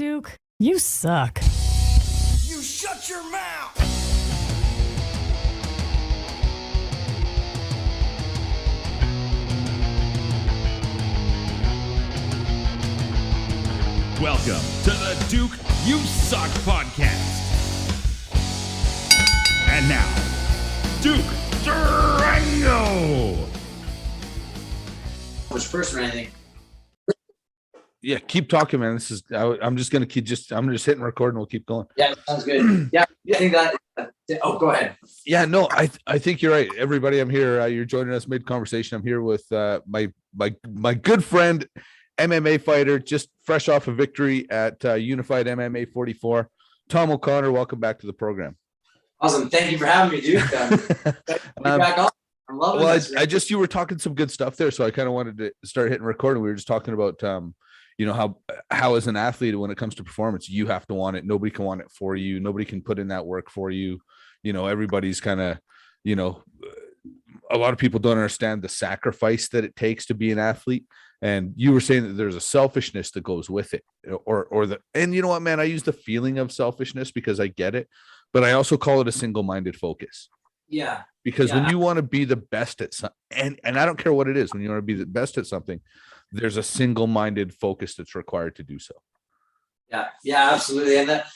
Duke, you suck. You shut your mouth! Welcome to the Duke You Suck podcast. And now, Duke Durango. Which person or anything? Yeah, keep talking, man. I'm just gonna I'm just hitting record and we'll keep going. Yeah, sounds good. Yeah, I think that. Oh, go ahead. Yeah, no, I think you're right. Everybody, I'm here. You're joining us mid conversation. I'm here with my good friend, MMA fighter, just fresh off a victory at Unified MMA 44. Tom O'Connor, welcome back to the program. Awesome, thank you for having me, Duke. Back on. I'm loving this. You were talking some good stuff there, so I kind of wanted to start hitting record. And we were just talking about how as an athlete, when it comes to performance, you have to want it. Nobody can want it for you. Nobody can put in that work for you. Everybody's kind of, a lot of people don't understand the sacrifice that it takes to be an athlete. And you were saying that there's a selfishness that goes with it, and you know what, man, I use the feeling of selfishness because I get it, but I also call it a single-minded focus. Yeah. Because when you want to be the best at something, and I don't care what it is, when you want to be the best at something, there's a single-minded focus that's required to do so. Yeah, absolutely. And that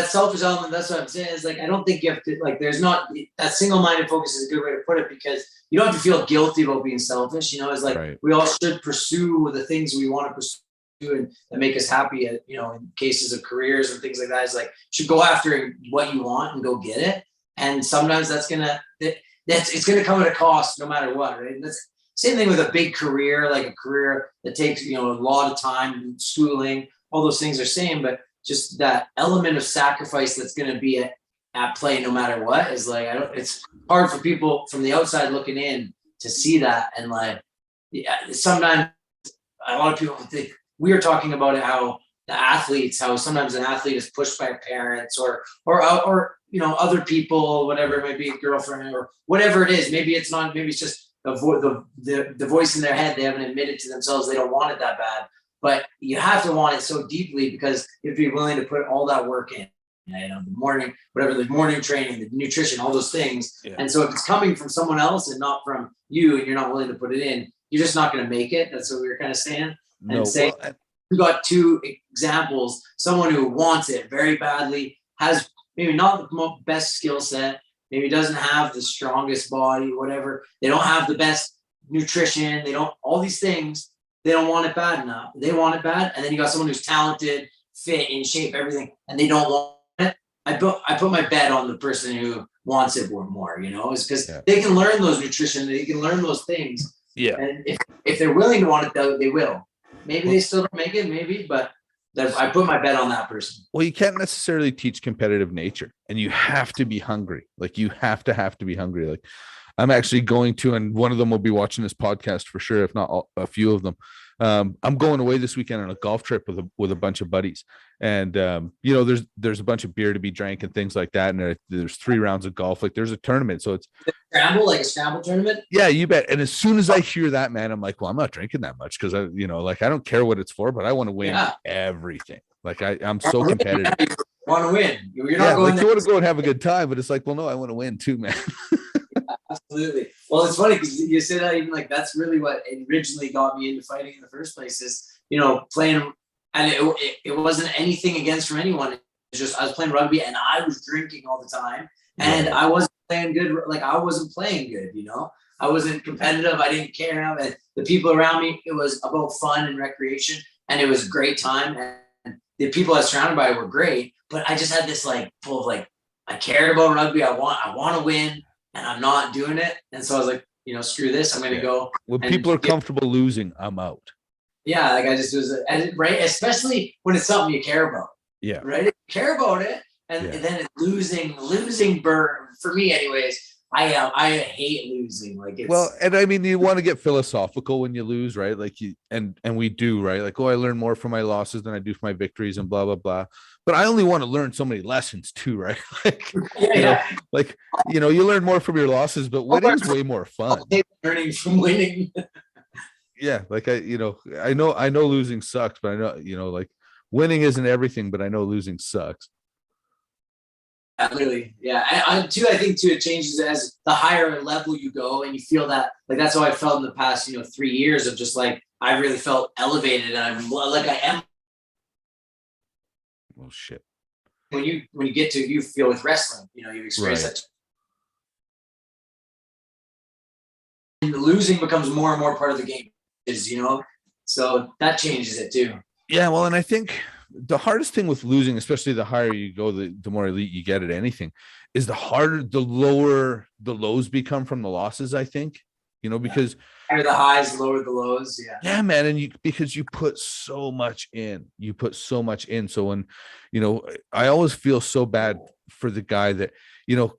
selfish element, that's what I'm saying, is I don't think you have to, there's not that single-minded focus is a good way to put it, because you don't have to feel guilty about being selfish. It's right. We all should pursue the things we want to pursue and that make us happy in cases of careers and things like that. It's should go after what you want and go get it. And sometimes it's going to come at a cost no matter what, right? That's same thing with a big career, like a career that takes, a lot of time, schooling, all those things are same, but just that element of sacrifice that's going to be at play no matter what is it's hard for people from the outside looking in to see that. And sometimes a lot of people think, we were talking about it, how sometimes an athlete is pushed by parents or other people, whatever it might be, a girlfriend or whatever it is. Maybe it's not, maybe it's just the voice in their head. They haven't admitted to themselves they don't want it that bad, but you have to want it so deeply because you have to be willing to put all that work in, the morning training, the nutrition, all those things. Yeah. And so if it's coming from someone else and not from you, and you're not willing to put it in, you're just not going to make it. That's what we were kind of saying. We got two examples, someone who wants it very badly, has maybe not the best skill set, maybe doesn't have the strongest body, whatever. They don't have the best nutrition. They don't, all these things, they don't want it bad enough. They want it bad. And then you got someone who's talented, fit, in shape, everything, and they don't want it. I put my bet on the person who wants it more, is because they can learn those nutrition, they can learn those things. Yeah. And if they're willing to want it, though, they will. Maybe they still don't make it, but I put my bet on that person. Well, you can't necessarily teach competitive nature, and you have to be hungry. You have to be hungry. I'm actually going to, and one of them will be watching this podcast for sure, if not a few of them. I'm going away this weekend on a golf trip with a bunch of buddies, and there's a bunch of beer to be drank and things like that, and there's 3 rounds of golf. There's a tournament, so it's a scramble tournament. Yeah, you bet. And as soon as I hear that, man, I'm like, well, I'm not drinking that much because I don't care what it's for, but I want to win everything. I'm so competitive. You want to win. You're not going. You want to go and have a good time, but it's well, no, I want to win too, man. Absolutely. Well, it's funny because you say that, even that's really what originally got me into fighting in the first place is, playing, and it wasn't anything against from anyone. It's just, I was playing rugby and I was drinking all the time and I wasn't playing good. I wasn't playing good, I wasn't competitive. I didn't care. And the people around me, it was about fun and recreation, and it was a great time. And the people I was surrounded by were great, but I just had this pull of I cared about rugby. I want to win. And I'm not doing it. And so I was screw this. I'm going to go. When people are comfortable losing, I'm out. Yeah. I just was, right. Especially when it's something you care about. Yeah. Right. You care about it. And then it's losing burn for me anyways. I hate losing. And I mean, you want to get philosophical when you lose, right? And we do, right? I learn more from my losses than I do from my victories and blah, blah, blah. But I only want to learn so many lessons too, right? You learn more from your losses, but winning's way more fun. Learning from winning. Yeah. I know losing sucks, but I know, winning isn't everything, but I know losing sucks. Literally, yeah. I think too, it changes as the higher level you go, and you feel that, like, that's how I felt in the past, 3 years of just like, I really felt elevated, and I'm like, I am. Well, shit. When you get to, you feel with wrestling, you experience Right. that. And losing becomes more and more part of the game, so that changes it too. Yeah, well, and I think the hardest thing with losing, especially the higher you go, the more elite you get at anything, is the lower the lows become from the losses, I think, because higher the highs, lower the lows. yeah, man. And because you put so much in, So when, I always feel so bad for the guy that, you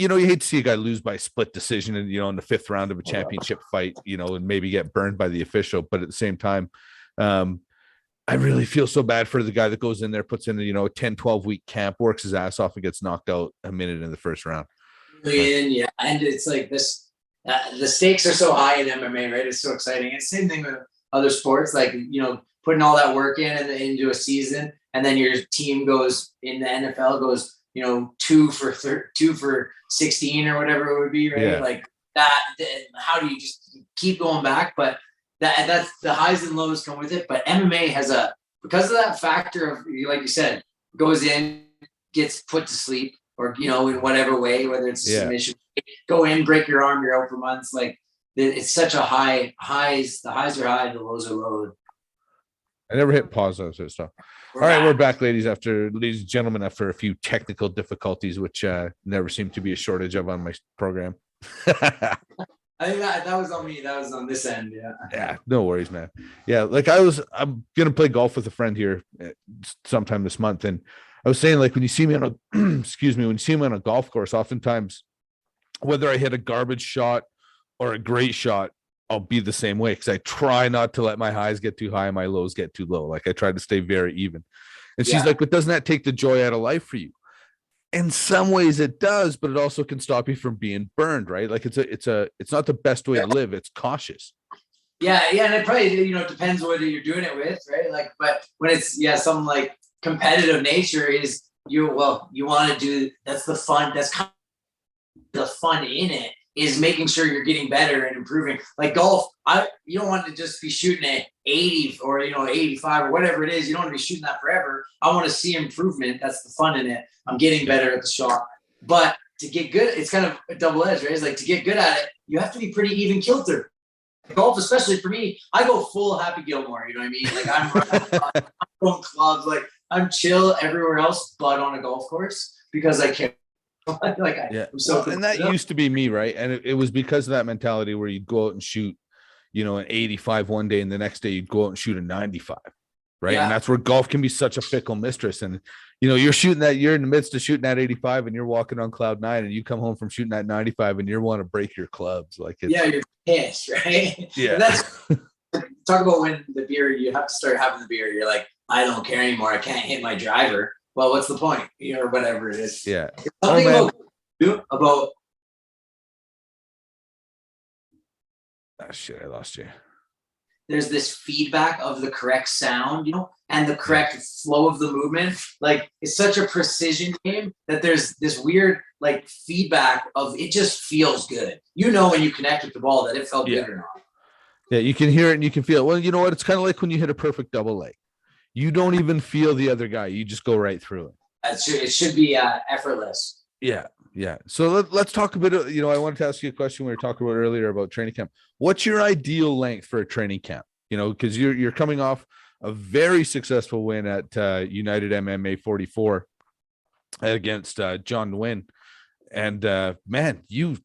hate to see a guy lose by split decision and, in the 5th round of a championship fight, and maybe get burned by the official. But at the same time, I really feel so bad for the guy that goes in there, puts in a 10, 12-week camp, works his ass off, and gets knocked out a minute in the first round. Yeah. And it's like this, the stakes are so high in MMA, right? It's so exciting. It's the same thing with other sports, like, putting all that work in and into a season, and then your team goes in the NFL goes, 2 for 16 or whatever it would be, right? Yeah. Like that. How do you just keep going back? But that's the highs and lows come with it. But MMA has because of that factor of, like you said, goes in, gets put to sleep, or in whatever way, whether it's a submission, go in, break your arm, you're out for months. Like, it's such a highs. The highs are high, the lows are low. I never hit pause on this stuff. All right, we're back, ladies and gentlemen, after a few technical difficulties, which never seemed to be a shortage of on my program. I think that was on me. That was on this end. Yeah. Yeah, no worries, man. Yeah, like I'm gonna play golf with a friend here sometime this month, and I was saying, like, when you see me on a when you see me on a golf course, oftentimes, whether I hit a garbage shot or a great shot, I'll be the same way, because I try not to let my highs get too high and my lows get too low. Like, I try to stay very even. And she's like, but doesn't that take the joy out of life for you? In some ways it does, but it also can stop you from being burned, right? Like, it's not the best way to live. It's cautious. Yeah. And it probably, depends whether you're doing it with, right? Like, but when it's, some like competitive nature is you want to do, that's the fun. That's kind of the fun in it, is making sure you're getting better and improving. Like golf, you don't want to just be shooting at 80 or 85 or whatever it is. You don't want to be shooting that forever. I want to see improvement. That's the fun in it. I'm getting better at the shot. But to get good, it's kind of a double edge, right? It's like, to get good at it, you have to be pretty even kilter. Golf, especially for me, I go full Happy Gilmore. You know what I mean? Like, I'm going clubs, like I'm chill everywhere else, but on a golf course, because I care. I'm so and that used to be me, right? And it was because of that mentality where you'd go out and shoot, an 85 one day, and the next day you'd go out and shoot a 95, right? And that's where golf can be such a fickle mistress. And you're in the midst of shooting that 85, and you're walking on cloud 9, and you come home from shooting that 95, and you want to break your clubs. Like, you're pissed, right? Yeah. And that's talk about when you have to start having the beer. You're like, I don't care anymore. I can't hit my driver. Well, what's the point? Or whatever it is. Yeah. Something about shit, I lost you. There's this feedback of the correct sound, and the correct flow of the movement. Like, it's such a precision game that there's this weird, like, feedback of, it just feels good. When you connect with the ball that it felt good or not. Yeah, you can hear it and you can feel it. Well, you know what? It's kind of like when you hit a perfect double leg. You don't even feel the other guy. You just go right through it. It should be effortless. Yeah. So let's talk a bit. I wanted to ask you a question we were talking about earlier about training camp. What's your ideal length for a training camp? Because you're coming off a very successful win at United MMA 44 against John Nguyen, and man, you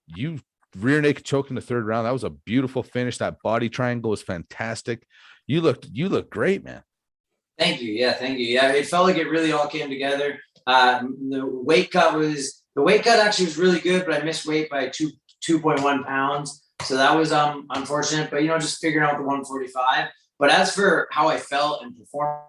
rear naked choke in the 3rd round. That was a beautiful finish. That body triangle was fantastic. You look great, man. Thank you. Yeah, thank you. Yeah, it felt like it really all came together. The weight cut actually was really good, but I missed weight by 2.1 pounds. So that was unfortunate, but just figuring out the 145. But as for how I felt and performed,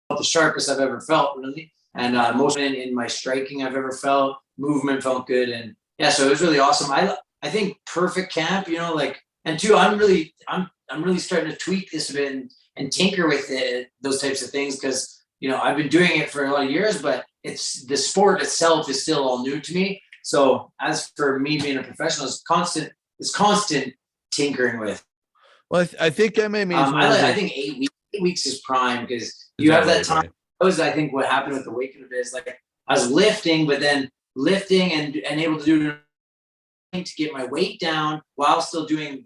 the sharpest I've ever felt, really. And most in my striking I've ever felt. Movement felt good. And yeah, so it was really awesome. I think perfect camp, like And two, I'm really starting to tweak this a bit and tinker with it, those types of things, because I've been doing it for a lot of years, but it's the sport itself is still all new to me. So as for me being a professional, it's constant tinkering with. Well, I think MMA is I think 8 weeks is prime, because you have that time. That was, I think, what happened with the weight cut is like I was lifting, but then lifting and able to do to get my weight down while still doing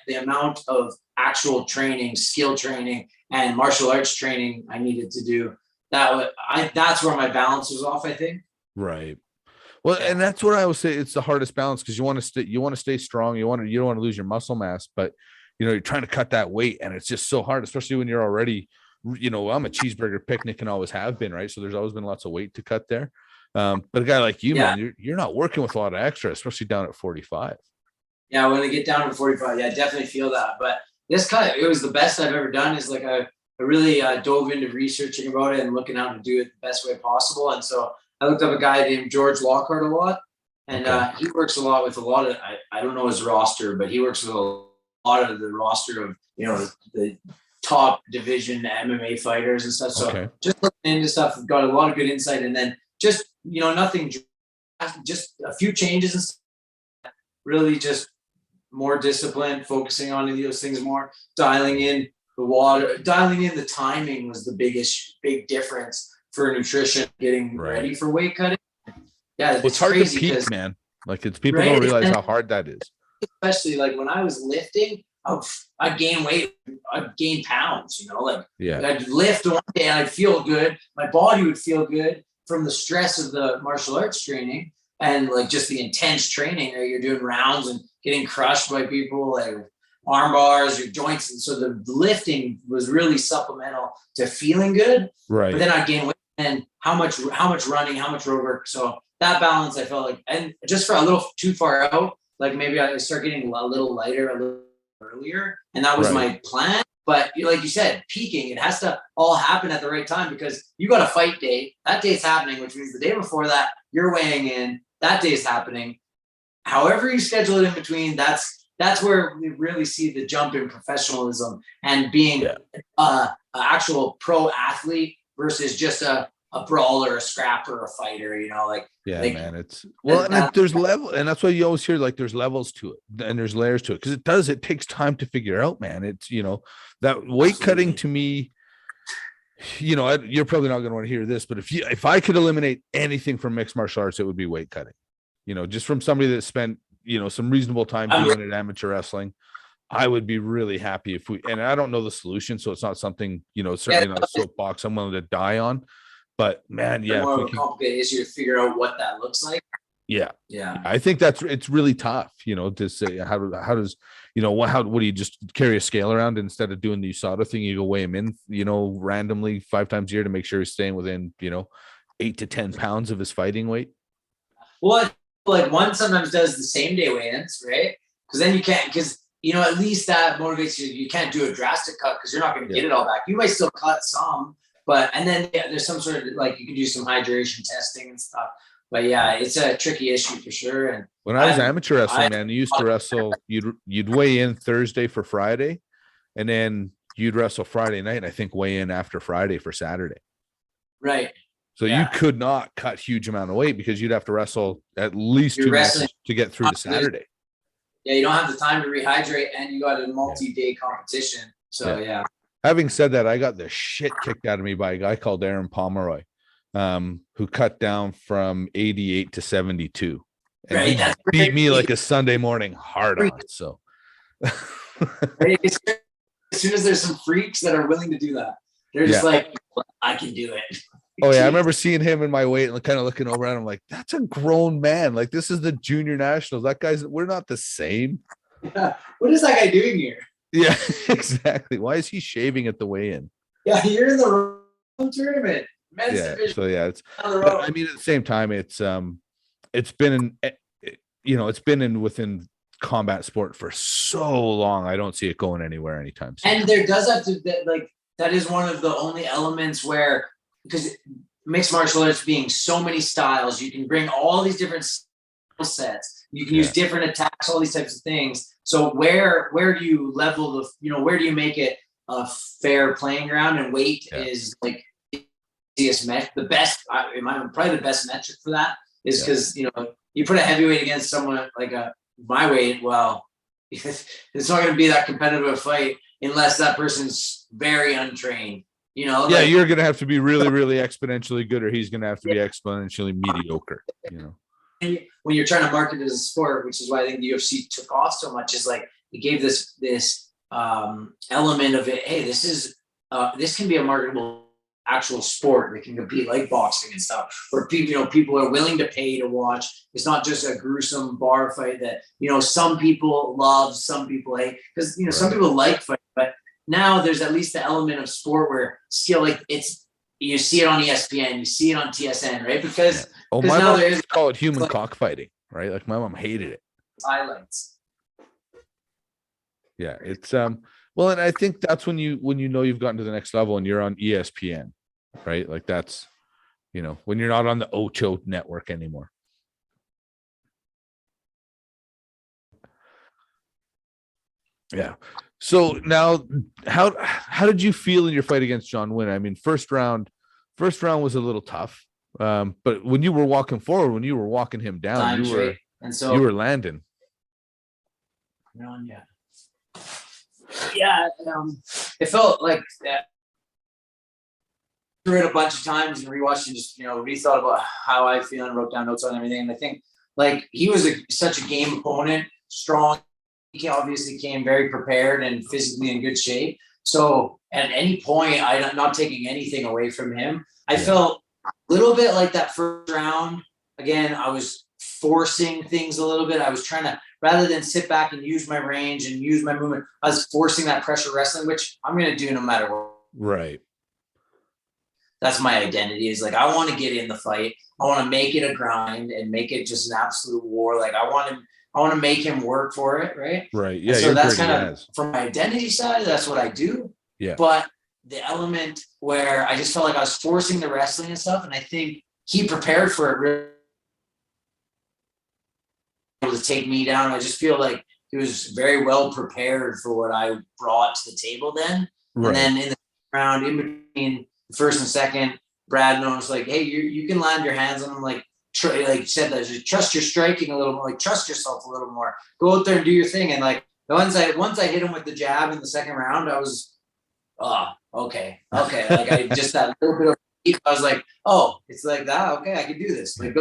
the amount of actual training, skill training, and martial arts training I needed to do. That's where my balance was off, I think. Right. Well, and that's what I would say. It's the hardest balance, because you want to stay strong. You don't want to lose your muscle mass, but you're trying to cut that weight, and it's just so hard, especially when you're already, I'm a cheeseburger picnic and always have been, right? So there's always been lots of weight to cut there. But a guy like you, man, you're not working with a lot of extra, especially down at 45. Yeah, when I get down to 45, I definitely feel that. But this it was the best I've ever done. Is like I really dove into researching about it and looking how to do it the best way possible. And so I looked up a guy named George Lockhart a lot, and he works a lot with a lot of, I don't know his roster, but he works with a lot of the roster of, the top division MMA fighters and stuff. So just looking into stuff, got a lot of good insight. And then just, nothing, just a few changes and stuff, really just more discipline, focusing on those things more, dialing in the timing was the big difference for nutrition, getting ready for weight cutting. Yeah, it's hard to peak, man. Like, it's people don't realize how hard that is. Especially like when I was lifting, I'd gain weight, I'd gain pounds, I'd lift one day and I'd feel good. My body would feel good from the stress of the martial arts training and like just the intense training where you're doing rounds and getting crushed by people, like arm bars, your joints. And so the lifting was really supplemental to feeling good. Right. But then I'd gain weight and how much running, how much road work. So that balance, I felt like, and just for a little too far out, like maybe I start getting a little lighter, a little earlier. And that was my plan. But like you said, peaking, it has to all happen at the right time, because you got a fight date. That date's happening, which means the day before that, you're weighing in. That day's happening. However you schedule it in between, that's where we really see the jump in professionalism and being an actual pro athlete versus just a brawler, a scrapper, a fighter, man, it's there's level, and that's why you always hear like there's levels to it and there's layers to it, because it takes time to figure out, man. It's that weight cutting to me, you're probably not going to want to hear this, but if I could eliminate anything from mixed martial arts, it would be weight cutting. Just from somebody that spent some reasonable time doing it, amateur wrestling, I would be really happy if and I don't know the solution, so it's not something, certainly not a soapbox I'm willing to die on. But man, more of a complicated issue to figure out what that looks like. Yeah. I think it's really tough, to say how does what do you just carry a scale around instead of doing the USADA thing? You go weigh him in, randomly 5 times a year to make sure he's staying within 8 to 10 pounds of his fighting weight. Well, like one sometimes does the same day weigh-ins, right? Because then you can't, because at least that motivates you. You can't do a drastic cut because you're not going to get it all back. You might still cut some. And then there's some sort of like you can do some hydration testing and stuff. But yeah, it's a tricky issue for sure. And when I was amateur wrestling, man, you used to wrestle. You'd weigh in Thursday for Friday, and then you'd wrestle Friday night. And I think weigh in after Friday for Saturday. Right. So you could not cut huge amount of weight because you'd have to wrestle at least 2 matches to get through to Saturday. Yeah, you don't have the time to rehydrate, and you got a multi-day competition. So yeah. Having said that, I got the shit kicked out of me by a guy called Aaron Pomeroy, who cut down from 88 to 72. And he beat me like a Sunday morning hard on. So as soon as there's some freaks that are willing to do that, they're just like, I can do it. Oh yeah, I remember seeing him in my weight and kind of looking over at him like, that's a grown man. Like, this is the junior nationals. We're not the same. Yeah. What is that guy doing here? Yeah, exactly. Why is he shaving at the weigh-in? Yeah, you're in the wrong tournament. Men's division. So yeah, I mean, at the same time, it's been within combat sport for so long. I don't see it going anywhere anytime soon. And there does have to that is one of the only elements where, because mixed martial arts being so many styles, you can bring all these different skill sets. You can use different attacks, all these types of things. So where do you level the, where do you make it a fair playing ground? And weight is like the best, probably the best metric for that is because, you put a heavyweight against someone like my weight, well, it's not going to be that competitive a fight unless that person's very untrained, you're going to have to be really, really exponentially good, or he's going to have to be exponentially mediocre, When you're trying to market it as a sport, which is why I think the UFC took off so much, is like it gave this element of it. Hey, this can be a marketable actual sport that can compete like boxing and stuff, where people are willing to pay to watch. It's not just a gruesome bar fight that some people love, some people hate, because some people like fight, but now there's at least the element of sport where skill, like you see it on ESPN, you see it on TSN, right? Because my mom used to call it human cockfighting, right? Like my mom hated it. Highlights. Yeah, it's well, and I think that's when you've gotten to the next level and you're on ESPN, right? Like that's when you're not on the Ocho network anymore. Yeah. So now, how did you feel in your fight against John Nguyen? I mean, first round was a little tough, but when you were walking forward, when you were walking him down, you were landing. Yeah, it felt like that. Through it a bunch of times and rewatched and just rethought about how I feel and wrote down notes on everything. And I think like he was such a game opponent, strong. He obviously came very prepared and physically in good shape. So at any point, I'm not taking anything away from him. I felt a little bit like that first round. Again, I was forcing things a little bit. I was trying to, rather than sit back and use my range and use my movement, I was forcing that pressure wrestling, which I'm going to do no matter what. Right. That's my identity, is like, I want to get in the fight. I want to make it a grind and make it just an absolute war. Like I want to make him work for it. Right. Right. Yeah. And so that's kind of from my identity side. That's what I do. Yeah. But the element where I just felt like I was forcing the wrestling and stuff. And I think he prepared for it really to take me down. I just feel like he was very well prepared for what I brought to the table then. Right. And then in the round, in between the first and second, Brad knows like, hey, you can land your hands on him. Like said that, just trust your striking a little more, like trust yourself a little more. Go out there and do your thing. And like once I hit him with the jab in the second round, I was, okay. Like I just that little bit of, I was like, oh, it's like that. Okay, I can do this. Like,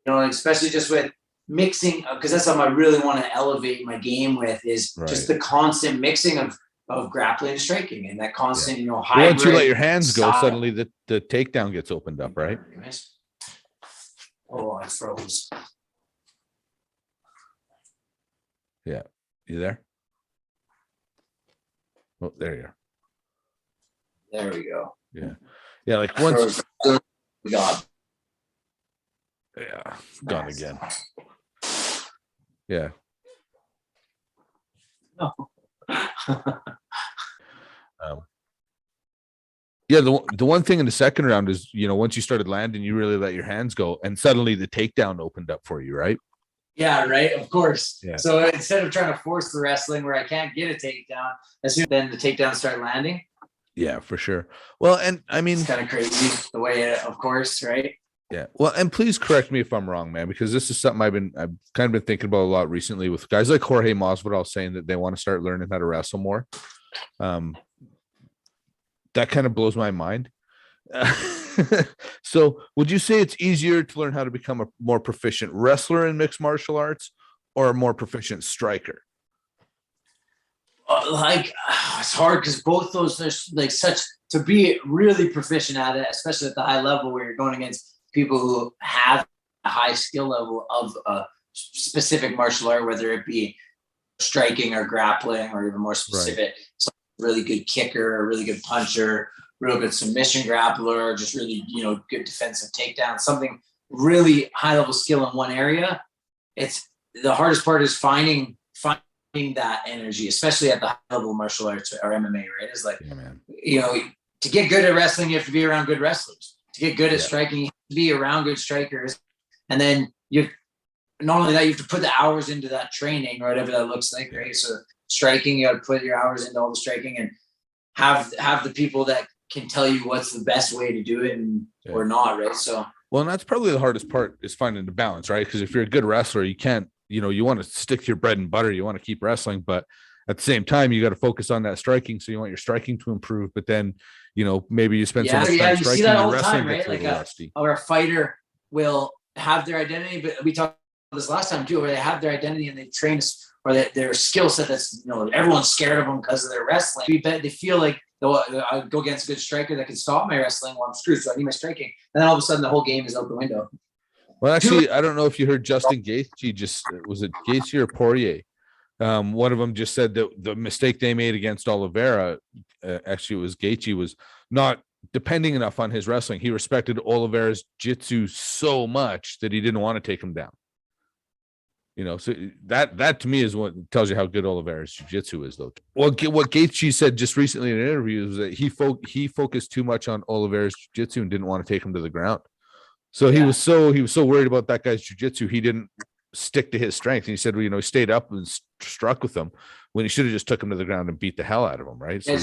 especially just with mixing, because that's something I really want to elevate my game with, is just the constant mixing of grappling and striking, and that constant, hybrid. Once you let your hands go, suddenly the takedown gets opened up, right? Oh, I froze. Yeah, you there? Oh, there you are. There we go. Yeah. Like once. God. Yeah, gone again. Yeah. No. The one thing in the second round is, once you started landing, you really let your hands go, and suddenly the takedown opened up for you, right? Yeah, right. Of course. Yeah. So instead of trying to force the wrestling where I can't get a takedown, then the takedowns start landing. Yeah, for sure. Well, and I mean, it's kind of crazy the way, of course, right? Yeah. Well, and please correct me if I'm wrong, man, because this is something I've kind of been thinking about a lot recently with guys like Jorge Masvidal saying that they want to start learning how to wrestle more. That kind of blows my mind. So would you say it's easier to learn how to become a more proficient wrestler in mixed martial arts or a more proficient striker? It's hard because both those, there's like such, to be really proficient at it, especially at the high level where you're going against people who have a high skill level of a specific martial art, whether it be striking or grappling or even more specific, really good kicker, a really good puncher, real good submission grappler, just really, good defensive takedown, something really high level skill in one area. It's the hardest part is finding that energy, especially at the high level martial arts or MMA, right? It's like, to get good at wrestling, you have to be around good wrestlers. To get good at striking, you have to be around good strikers. And then not only that, you have to put the hours into that training or whatever that looks like, right? So striking, you got to put your hours into all the striking and have the people that can tell you what's the best way to do it and or not, right? So well, and that's probably the hardest part is finding the balance, right? Because if you're a good wrestler, you can't, you want to stick to your bread and butter, you want to keep wrestling, but at the same time, you got to focus on that striking. So you want your striking to improve, but then, maybe you spend so much time you striking, see that all your the time, wrestling right? gets rusty. Or a fighter will have their identity, but we talked about this last time too, where they have their identity and they train or their skill set that's, everyone's scared of them because of their wrestling. They feel like, I go against a good striker that can stop my wrestling. Well, I'm screwed, so I need my striking. And then all of a sudden, the whole game is out the window. Well, actually, I don't know if you heard Justin Gaethje. Was it Gaethje or Poirier? One of them just said that the mistake they made against Oliveira, actually, it was Gaethje, was not depending enough on his wrestling. He respected Oliveira's jiu-jitsu so much that he didn't want to take him down. So that to me is what tells you how good Oliveira's jiu-jitsu is, though. Well, what Gaethje said just recently in an interview is that he focused too much on Oliveira's jiu-jitsu and didn't want to take him to the ground. So he was so worried about that guy's jiu-jitsu, he didn't stick to his strength. And he said, he stayed up and struck with him when he should have just took him to the ground and beat the hell out of him, right? So,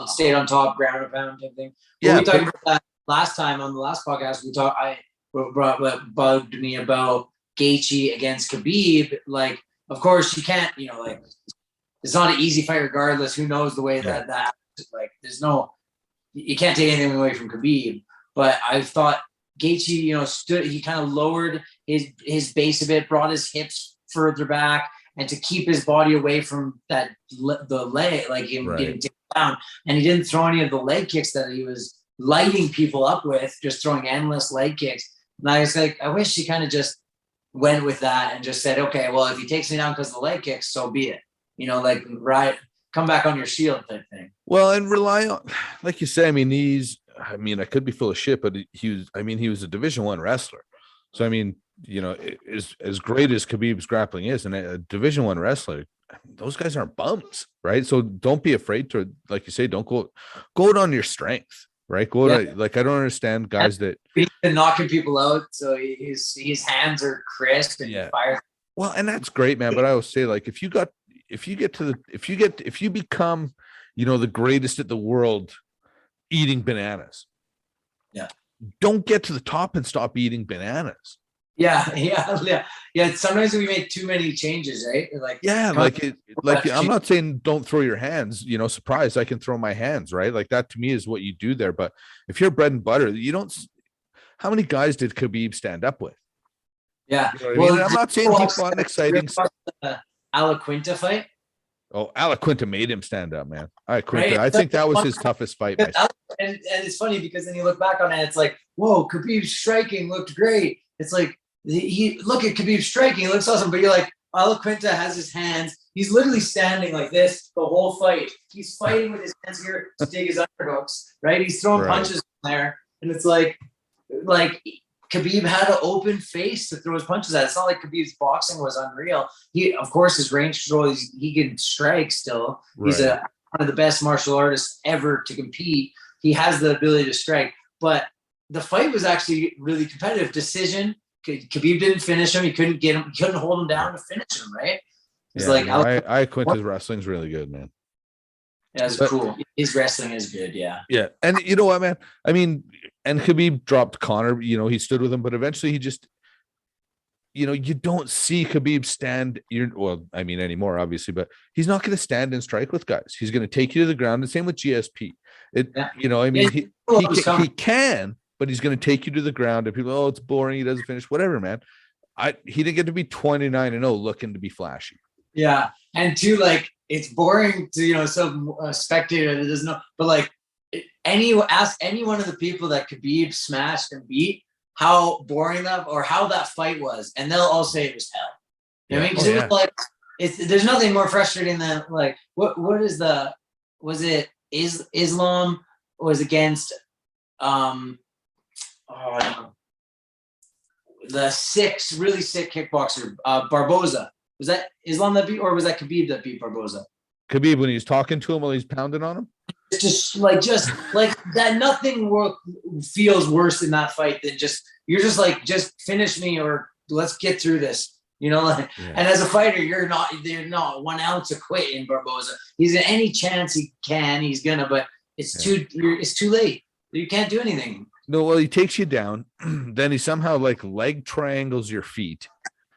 stayed on top, ground and pound type thing. We talked about that last time on the last podcast. I brought what bugged me about Gaethje against Khabib. Like, of course, you can't, it's not an easy fight regardless. Who knows the way that like, you can't take anything away from Khabib. But I thought Gaethje, he kind of lowered his base a bit, brought his hips further back, and to keep his body away from the leg, like him getting taken down. And he didn't throw any of the leg kicks that he was lighting people up with, just throwing endless leg kicks. And I was like, I wish he kind of just went with that and just said, okay, well, if he takes me down because of the leg kicks, so be it. Come back on your shield type thing. Well, and rely on, like you say, I could be full of shit, but he was a Division I wrestler. So, as great as Khabib's grappling is, and a Division I wrestler, those guys aren't bums, right? So don't be afraid to, like you say, don't go on your strength, right? I don't understand guys that he's been knocking people out, so his hands are crisp and fire. Well, and that's great, man. But I always say, like, if you become, the greatest at the world eating bananas, don't get to the top and stop eating bananas. Sometimes we make too many changes, right? I'm not saying don't throw your hands, surprise, I can throw my hands, right? Like, that to me is what you do there. But if you're bread and butter, how many guys did Khabib stand up with? I'm not saying he fought an exciting Alaquinta fight. Oh, Alaquinta made him stand up, man. Alaquinta, I think that was his toughest fight. And it's funny because then you look back on it, it's like, whoa, Khabib's striking looked great. It's like, look at Khabib's striking, it looks awesome. But you're like, Alaquinta has his hands. He's literally standing like this the whole fight. He's fighting with his hands here to take his underhooks, right? He's throwing punches there. And it's like Khabib had an open face to throw his punches at. It's not like Khabib's boxing was unreal. Of course, his range control, he can strike still. He's one of the best martial artists ever to compete. He has the ability to strike. But the fight was actually really competitive. Decision. Khabib didn't finish him. He couldn't get him. He couldn't hold him down to finish him, right? It's Quinta's wrestling's really good, man. Yeah, it's cool. His wrestling is good, yeah. Yeah, and you know what, man? And Khabib dropped Conor. He stood with him, but eventually he just, you don't see Khabib stand. Anymore, obviously, but he's not going to stand and strike with guys. He's going to take you to the ground. The same with GSP. He can, but he's going to take you to the ground. And people, it's boring. He doesn't finish. Whatever, man. He didn't get to be 29-0 looking to be flashy. Yeah, and two, like, it's boring to some spectator that doesn't know, but ask any one of the people that Khabib smashed and beat how boring how that fight was, and they'll all say it was hell. You know what I mean? Because it was there's nothing more frustrating than Islam was against the really sick kickboxer Barboza. Was that Islam that beat, or was that Khabib that beat Barboza? Khabib, when he's talking to him while he's pounding on him. It's just like that. Nothing feels worse in that fight than just finish me, or let's get through this. You know, like, Yeah. and as a fighter, you're not 1 ounce of quit in Barboza. He's any chance he can, he's gonna, but it's too late. You can't do anything. No, well, he takes you down, then he somehow like leg triangles your feet.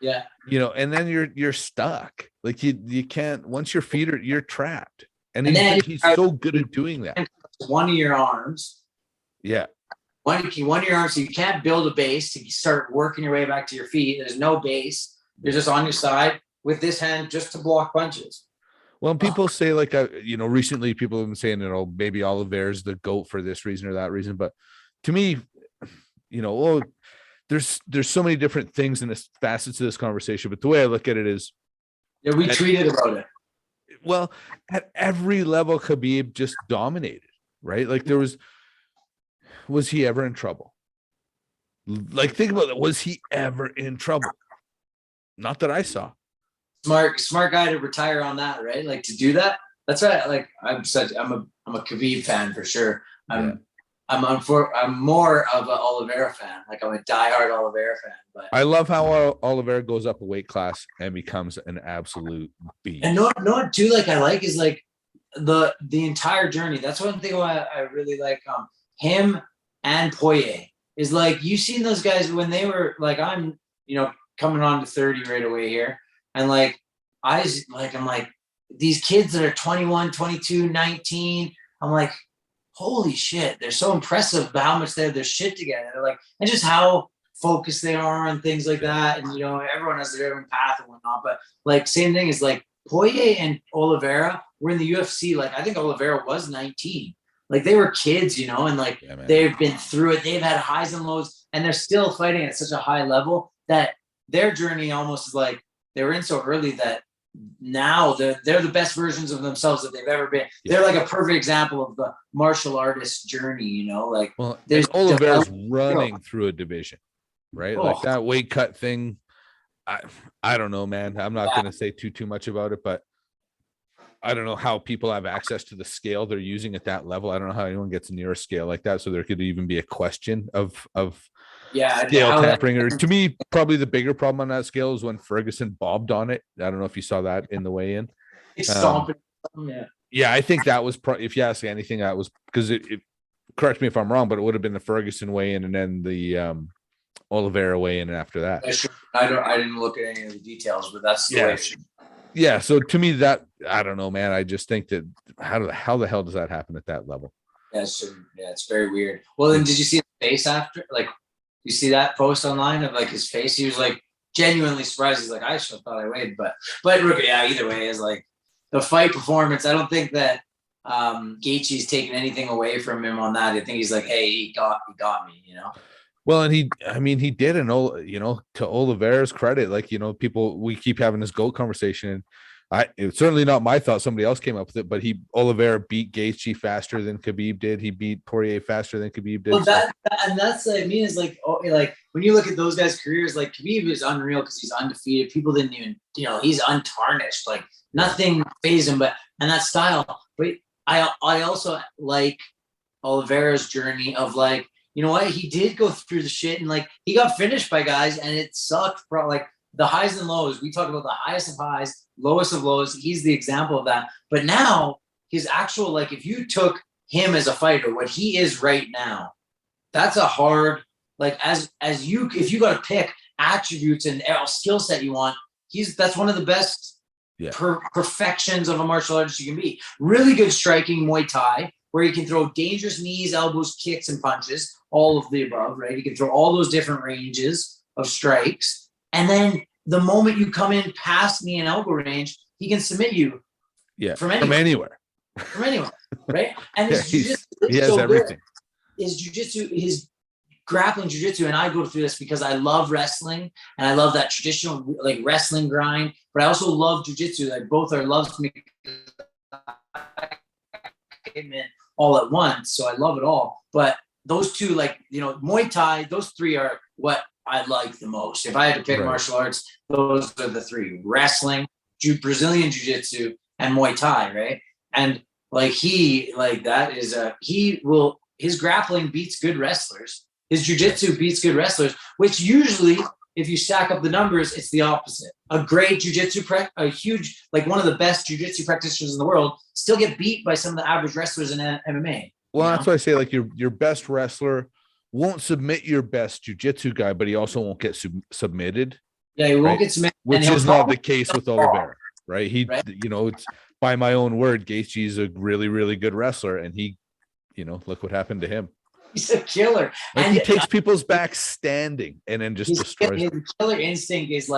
Yeah. You know, and then you're stuck. Like you can't, once your feet are, you're trapped. And he's so good at doing that. One of your arms. Yeah. One of your arms, so you can't build a base to start working your way back to your feet. There's no base. You're just on your side with this hand just to block punches. Well, people say like, recently people have been saying, maybe Oliveira's the GOAT for this reason or that reason. But to me, there's so many different things in this facets of this conversation. But the way I look at it is, yeah, we tweeted about it. Well, at every level, Khabib just dominated, right? Like was he ever in trouble? Like, think about it. Was he ever in trouble? Not that I saw. Smart guy to retire on that, right? Like to do that. That's right. Like I'm a Khabib fan for sure. I'm more of an Oliveira fan. Like I'm a diehard Oliveira fan. But I love how Oliveira goes up a weight class and becomes an absolute beast. And no, too, like I like is like the entire journey. That's one thing why I really like him and Poirier is like you've seen those guys when they were like I'm coming on to 30 right away here, and like I'm like these kids that are 21, 22, 19. I'm like, holy shit, they're so impressive about how much they have their shit together. They're like, and just how focused they are on things like that. And everyone has their own path and whatnot. But like same thing is like Poirier and Oliveira were in the UFC. Like I think Oliveira was 19. Like they were kids, and like they've been through it. They've had highs and lows, and they're still fighting at such a high level that their journey almost is like they were in so early that now they're the best versions of themselves that they've ever been. Yeah. They're like a perfect example of the martial artist journey, like there's Oliveira's running through a division, right? Like that weight cut thing. I don't know, man. I'm not going to say too much about it, but I don't know how people have access to the scale they're using at that level. I don't know how anyone gets near a scale like that. So there could even be a question of scale tampering. Or to me, probably the bigger problem on that scale is when Ferguson bobbed on it. I don't know if you saw that in the weigh-in. Yeah, I think that was if you ask anything, that was because it correct me if I'm wrong, but it would have been the Ferguson weigh-in and then the Oliveira weigh-in after that. I didn't look at any of the details, but that's the way it should. Yeah, so to me that I don't know, man. I just think that how the hell does that happen at that level? Yeah, it's very weird. Well, then did you see the face after? Like, you see that post online of like his face? He was like genuinely surprised. He's like, I should have thought I weighed, but yeah, either way is like the fight performance. I don't think that Gaethje's taken anything away from him on that. I think he's like, hey, he got me, Well, and he did, and to Oliveira's credit, like we keep having this GOAT conversation, and it's certainly not my thought. Somebody else came up with it, but Oliveira beat Gaethje faster than Khabib did. He beat Poirier faster than Khabib did. Well, that's what I mean is like when you look at those guys' careers, like Khabib is unreal because he's undefeated. People didn't even he's untarnished, like nothing fazed him. And that style. But I also like Oliveira's journey of like. You know what? He did go through the shit and like he got finished by guys and it sucked. Like the highs and lows. We talk about the highest of highs, lowest of lows. He's the example of that. But now his actual, like if you took him as a fighter, what he is right now, that's a hard, like if you got to pick attributes and skill set you want, that's one of the best perfections of a martial artist you can be. Really good striking Muay Thai, where he can throw dangerous knees, elbows, kicks, and punches, all of the above, right? He can throw all those different ranges of strikes. And then the moment you come in past knee and elbow range, he can submit you from anywhere. From anywhere, right? And his jiu-jitsu he has so everything. Good. His jiu-jitsu, his grappling jiu-jitsu, and I go through this because I love wrestling, and I love that traditional like wrestling grind, but I also love jiu-jitsu. Like both are loves me all at once, so I love it all. But those two, like Muay Thai, those three are what I like the most. If I had to pick martial arts, those are the three: wrestling, Brazilian jiu-jitsu, and Muay Thai, right? And like his grappling beats good wrestlers, his jiu-jitsu beats good wrestlers, which usually if you stack up the numbers, it's the opposite. A great a huge, like one of the best jujitsu practitioners in the world, still get beat by some of the average wrestlers in MMA. Well, that's why I say, like, your best wrestler won't submit your best jujitsu guy, but he also won't get submitted. Yeah, he won't get submitted, which is not the case with Oliveira, right? It's by my own word, Gaethje is a really, really good wrestler, and he, look what happened to him. He's a killer. Like, and he takes people's back standing and then just destroys them. His killer instinct is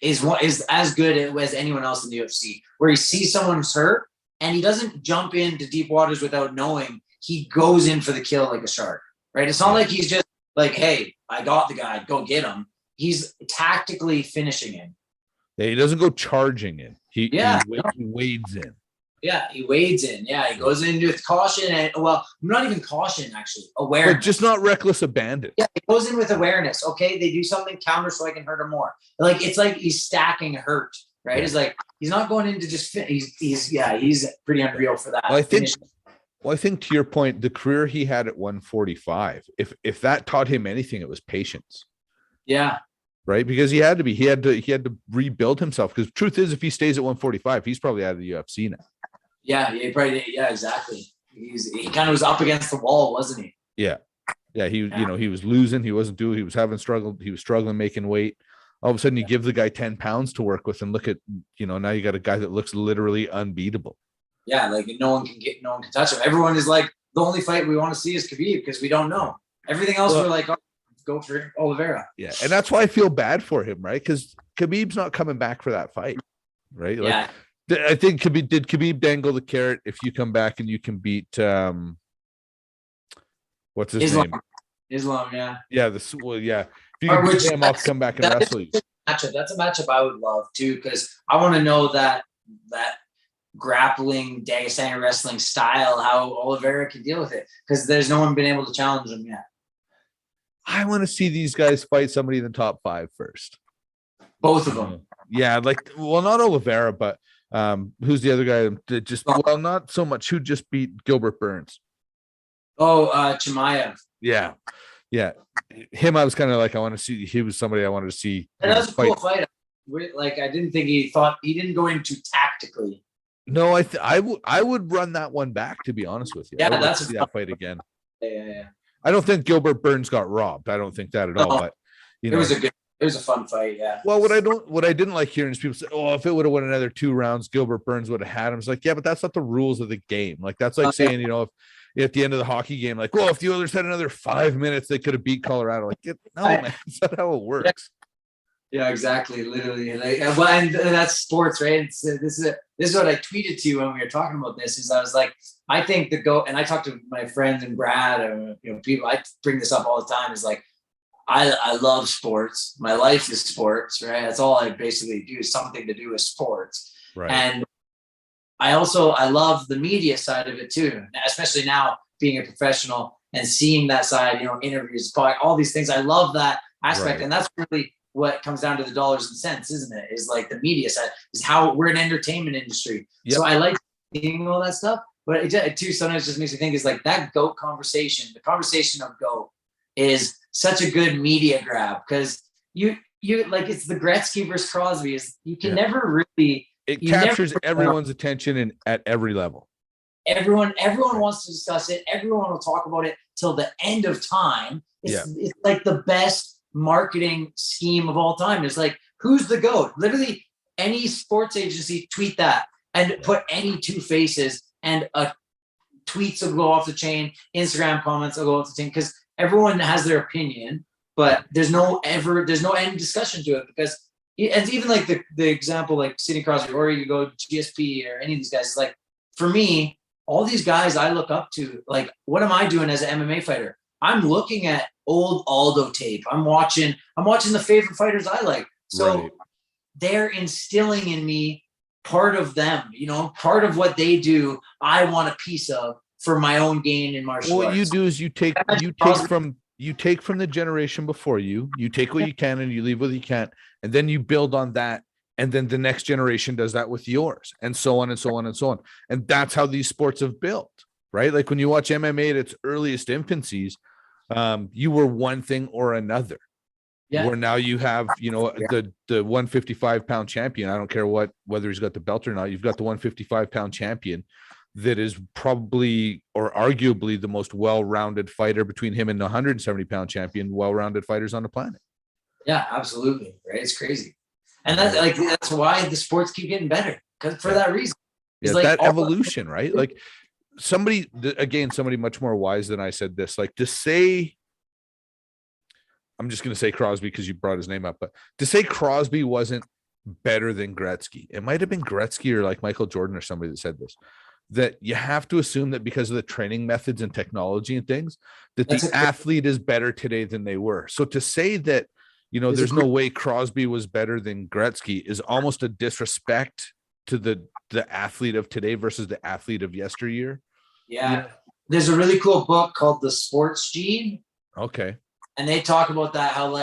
is as good as anyone else in the UFC. Where he sees someone's hurt and he doesn't jump into deep waters without knowing. He goes in for the kill like a shark, right? It's not like he's just like, hey, I got the guy, go get him. He's tactically finishing him. Yeah, he doesn't go charging in. He wades in. Yeah, he wades in. Yeah, he goes in with caution and, well, not even caution, actually, awareness. But just not reckless abandon. Yeah, he goes in with awareness. Okay, they do something counter so I can hurt him more. Like, it's like he's stacking hurt, right? Yeah. It's like he's not going into just he's pretty unreal for that. Well, I think to your point, the career he had at 145, if that taught him anything, it was patience. Yeah. Right, because he had to rebuild himself. Because truth is, if he stays at 145, he's probably out of the UFC now. Yeah, exactly. He kind of was up against the wall, wasn't he? Yeah. He was losing. He was struggling making weight. All of a sudden, you give the guy 10 pounds to work with, and look at, now you got a guy that looks literally unbeatable. Yeah, like no one can touch him. Everyone is like, the only fight we want to see is Khabib because we don't know. Everything else we're like, go for Oliveira. Yeah, and that's why I feel bad for him, right? Because Khabib's not coming back for that fight, right? Like, yeah. I think Khabib dangle the carrot? If you come back and you can beat what's his name? Islam, yeah. Yeah, if you can beat him, I'll come back and wrestle you. That's a matchup I would love too, because I want to know that grappling Dagestani wrestling style, how Oliveira can deal with it, because there's no one been able to challenge him yet. I want to see these guys fight somebody in the top 5 first. Both of them. Yeah, not Oliveira, but who's the other guy that just not so much, who just beat Gilbert Burns? Chimaev. Yeah. Him, I was kind of like, I want to see. He was somebody I wanted to see. That was a cool fight. Like, I didn't think he didn't go into tactically. No, I would run that one back, to be honest with you. Yeah, that's that fight again. Yeah. I don't think Gilbert Burns got robbed. I don't think that at all. But it was a fun fight. Yeah. Well, what I didn't like hearing is people say, "Oh, if it would have won another 2 rounds, Gilbert Burns would have had him." It's like, yeah, but that's not the rules of the game. Like, that's like saying, if at the end of the hockey game, like, well, if the Oilers had another 5 minutes, they could have beat Colorado. Like, no, man, that's not how it works. Yeah, exactly. Literally, and that's sports, right? This is what I tweeted to you when we were talking about this. Is I was like, I think the GOAT, and I talked to my friends and Brad, and people. I bring this up all the time. Is like, I love sports. My life is sports, right? That's all I basically do, is something to do with sports. Right. And I love the media side of it too, especially now being a professional and seeing that side. Interviews, all these things. I love that aspect, right. And that's really what comes down to the dollars and cents, isn't it? Is like the media side, is how we're an entertainment industry. Yep. So I like seeing all that stuff, but it too sometimes just makes me think is like that GOAT conversation. The conversation of GOAT is such a good media grab, because you like, it's the Gretzky versus Crosby. Is you can never really. It captures everyone's attention at every level. Everyone wants to discuss it. Everyone will talk about it till the end of time. It's like the best marketing scheme of all time. It's like, who's the GOAT? Literally any sports agency tweet that and put any 2 faces, and tweets will go off the chain. Instagram comments will go off the chain, because everyone has their opinion, but there's no end discussion to it, because and even like the example, like Sidney Crosby, or you go GSP or any of these guys, it's like, for me, all these guys I look up to, like, what am I doing as an MMA fighter? I'm looking at old Aldo tape. I'm watching the favorite fighters I like. So they're instilling in me part of them, part of what they do. I want a piece of for my own gain in martial arts. What you do is you take from the generation before you take what you can and you leave what you can't, and then you build on that. And then the next generation does that with yours, and so on and so on and so on. And that's how these sports have built, right? Like when you watch MMA at its earliest infancies, you were one thing or another, Yeah. Where now you have, the 155-pound champion. I don't care whether he's got the belt or not. You've got the 155-pound champion that is probably or arguably the most well-rounded fighter between him and the 170-pound champion, well-rounded fighters on the planet. Yeah, absolutely. Right. It's crazy. And that's why the sports keep getting better, because for that reason. Yeah, like that evolution, right? Like somebody much more wise than I said this, like to say, I'm just going to say Crosby because you brought his name up, but to say Crosby wasn't better than Gretzky, it might have been Gretzky or like Michael Jordan or somebody that said this, that you have to assume that because of the training methods and technology and things, that the athlete is better today than they were. So to say that, there's no way Crosby was better than Gretzky is almost a disrespect to the athlete of today versus the athlete of yesteryear. Yeah. There's a really cool book called The Sports Gene. Okay. And they talk about that, how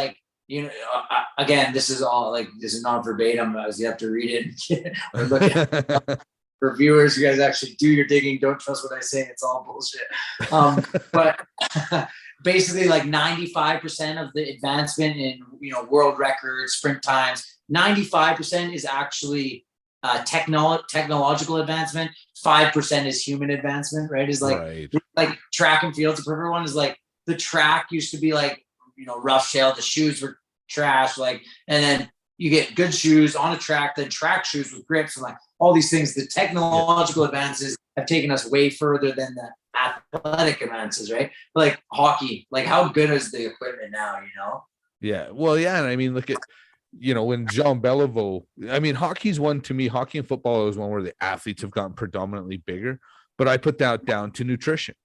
again, this is not verbatim, as you have to read it. Or look at for viewers, you guys actually do your digging. Don't trust what I say. It's all bullshit. But basically like 95% of the advancement in, world records, sprint times, 95% is actually technological advancement. 5% is human advancement, right? Is like track and field. The perfect one is like the track used to be like, rough shell. The shoes were trash. And then you get good shoes on a track, then track shoes with grips and like all these things. The technological advances have taken us way further than the athletic advances, right? Like hockey, like how good is the equipment now, Yeah. Well, yeah. And I mean, look at, when Jean Beliveau, I mean, hockey's one to me, hockey and football is one where the athletes have gotten predominantly bigger, but I put that down to nutrition.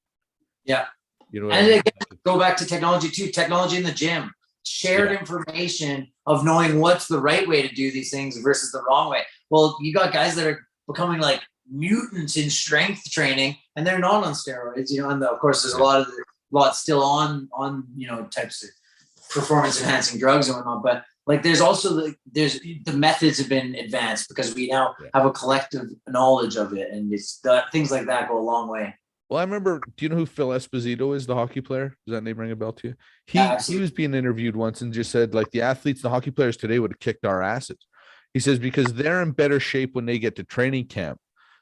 Yeah. And again, go back to technology too, technology in the gym, shared information of knowing what's the right way to do these things versus the wrong way. Well, you got guys that are becoming like mutants in strength training and they're not on steroids, and of course there's a lot still on, types of performance enhancing drugs and whatnot, but like there's also the methods have been advanced because we now have a collective knowledge of it, and it's things like that go a long way. Well, I remember, do you know who Phil Esposito is, the hockey player? Does that name ring a bell to you? He was being interviewed once and just said, like, the athletes, the hockey players today would have kicked our asses. He says, because they're in better shape when they get to training camp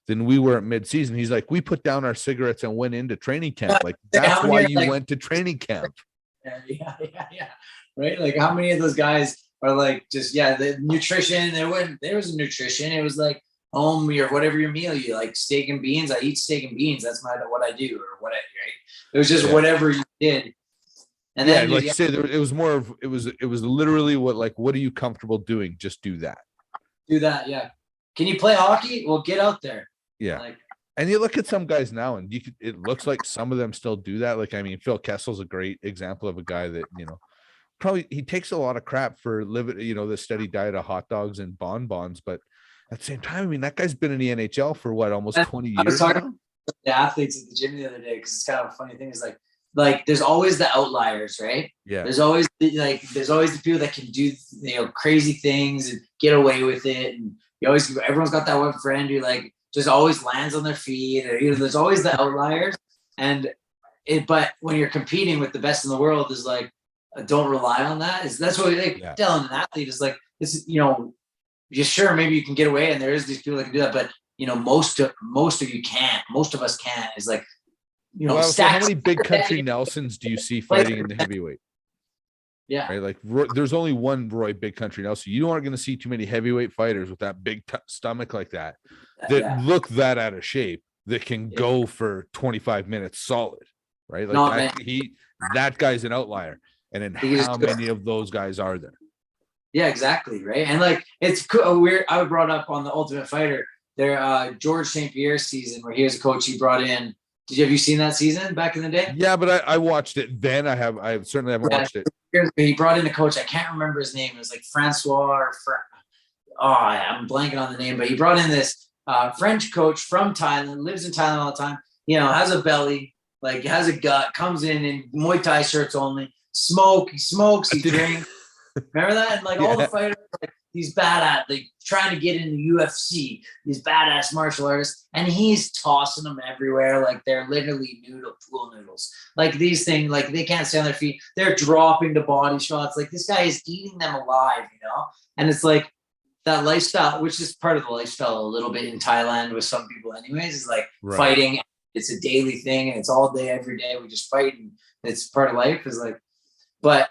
than we were at midseason. He's like, we put down our cigarettes and went into training camp. Like, that's why you went to training camp. Yeah. Right? Like, how many of those guys are like, just, the nutrition, there was nutrition. It was like, or whatever your meal, you like steak and beans. I eat steak and beans. That's what I do, or right? It was just whatever you did. And then like you say, it was more of it was literally what are you comfortable doing? Just do that. Do that, yeah. Can you play hockey? Well, get out there. Yeah. And you look at some guys now, and it looks like some of them still do that. Like, I mean, Phil Kessel's a great example of a guy that probably he takes a lot of crap for living, the steady diet of hot dogs and bonbons, but at the same time, I mean, that guy's been in the NHL for almost 20 years. I was talking to the athletes at the gym the other day because it's kind of a funny thing. Is like there's always the outliers, right? Yeah. There's always the people that can do crazy things and get away with it, and everyone's got that one friend who like just always lands on their feet. Or, there's always the outliers, but when you're competing with the best in the world, is like don't rely on that. That's what telling an athlete is like it's sure, maybe you can get away, and there is these people that can do that, but most of you can't. Most of us can't. Is like, so how many big country Nelsons do you see fighting in the heavyweight? Yeah, right. Like there's only one Roy Big Country Nelson. You aren't going to see too many heavyweight fighters with that big stomach like that look that out of shape that can go for 25 minutes solid, right? Like that guy's an outlier. And then how many of those guys are there? Yeah, exactly. Right. And like, it's cool. I brought up on the Ultimate Fighter their George St. Pierre season where he was a coach. He brought in, have you seen that season back in the day? Yeah, but I watched it then. I certainly haven't watched it. He brought in a coach. I can't remember his name. It was like Francois I'm blanking on the name, but he brought in this French coach from Thailand, lives in Thailand all the time, has a belly, like has a gut, comes in Muay Thai shirts only, he smokes, he drinks. Remember that? And like all the fighters, like these badass, like trying to get in the UFC, these badass martial artists, and he's tossing them everywhere like they're literally pool noodles. Like these things, like they can't stay on their feet. They're dropping the body shots. Like this guy is eating them alive, you know? And it's like that lifestyle, which is part of the lifestyle a little bit in Thailand with some people anyways, is like fighting. It's a daily thing and it's all day, every day. We just fight and it's part of life is like, but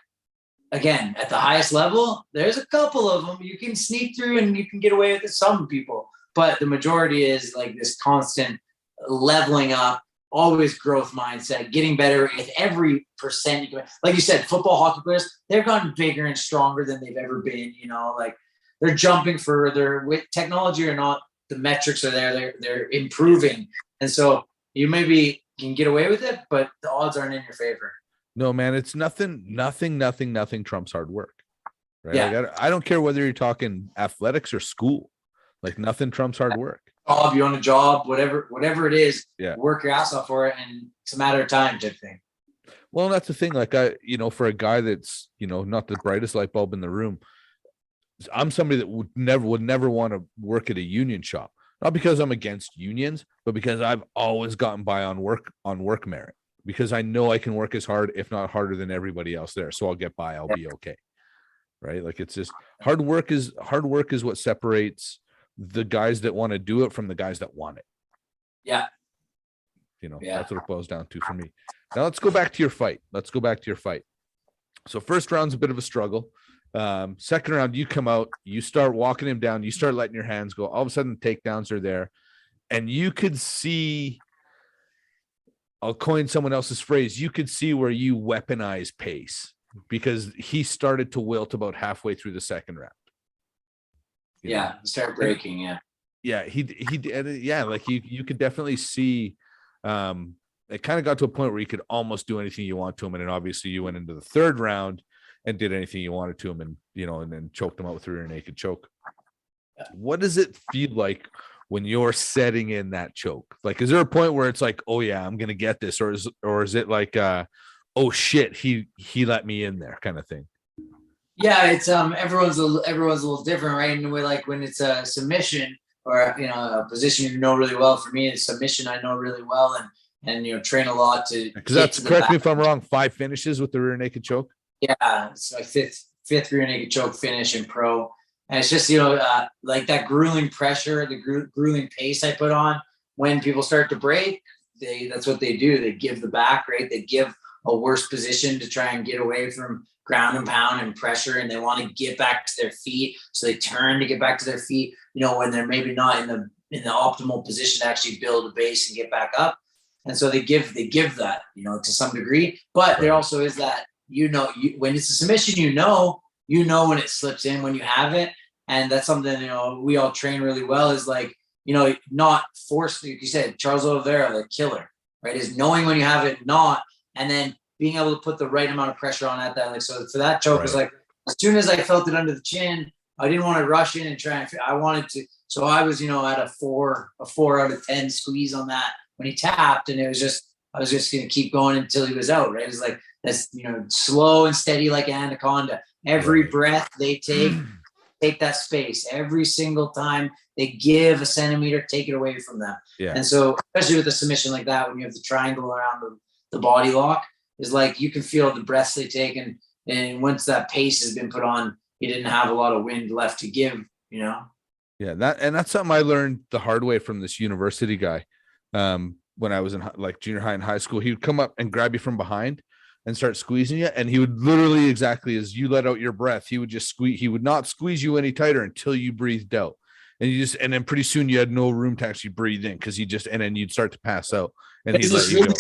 again, at the highest level, there's a couple of them you can sneak through and you can get away with it. Some people, but the majority is like this constant leveling up, always growth mindset, getting better with every percent. You can, like you said, football, hockey players, they've gotten bigger and stronger than they've ever been. You know, like they're jumping further with technology or not. The metrics are there. They're improving, and so you maybe can get away with it, but the odds aren't in your favor. No, man, it's nothing trumps hard work. Right. Yeah. Like, I don't care whether you're talking athletics or school, like nothing trumps hard work. Job, you own a job, whatever it is, yeah, work your ass off for it. And it's a matter of time type thing. Well, that's the thing. Like for a guy that's, not the brightest light bulb in the room, I'm somebody that would never want to work at a union shop. Not because I'm against unions, but because I've always gotten by on work merit. Because I know I can work as hard, if not harder than everybody else there. So I'll get by, I'll be okay. Right. Like it's just hard work is what separates the guys that want to do it from the guys that want it. Yeah. That's what it boils down to for me. Now let's go back to your fight. So first round's a bit of a struggle. Second round, you come out, you start walking him down, you start letting your hands go. All of a sudden, takedowns are there. And you could see, I'll coin someone else's phrase, you could see where you weaponize pace, because he started to wilt about halfway through the second round. Start breaking. He did. Yeah, like you could definitely see. It kind of got to a point where you could almost do anything you want to him, and then obviously you went into the third round and did anything you wanted to him, and and then choked him out with a rear naked choke. What does it feel like when you're setting in that choke? Like, is there a point where it's like, oh yeah, I'm gonna get this, or is it like, oh shit, he let me in there kind of thing? Yeah, it's everyone's a little different, right? And we're like when it's a submission or a position really well. For me, it's submission I know really well and train a lot to. Because that's, correct me if I'm wrong, 5 finishes with the rear naked choke. Yeah, it's my fifth rear naked choke finish in pro, and it's just like that grueling pressure, the grueling pace I put on when people start to break. That's what they do. They give the back, right? They give a worse position to try and get away from ground and pound and pressure, and they want to get back to their feet, so they turn to get back to their feet. When they're maybe not in the optimal position to actually build a base and get back up, and so they give that to some degree. But there also is that when it's a submission, when it slips in when you have it, and that's something we all train really well. Is like not force, like you said, Charles Oliveira, the killer, right? Is knowing when you have it, and then being able to put the right amount of pressure on at that. Like, so for that choke, was like, as soon as I felt it under the chin, I didn't want to rush in and try. I wanted to, so I was, at a 4 out of 10 squeeze on that when he tapped, and I was just going to keep going until he was out. Right. It was like, that's, slow and steady, like an anaconda. Every breath they take that space. Every single time they give a centimeter, take it away from them. Yeah. And so, especially with a submission like that, when you have the triangle around the body lock, is like you can feel the breaths they take, and once that pace has been put on, he didn't have a lot of wind left to give. Yeah, that's something I learned the hard way from this university guy. When I was in junior high and high school, he would come up and grab you from behind and start squeezing you, and he would literally, exactly as you let out your breath, he would just squeeze. He would not squeeze you any tighter until you breathed out, and then pretty soon you had no room to actually breathe in, because and then you'd start to pass out, and he'd let you go.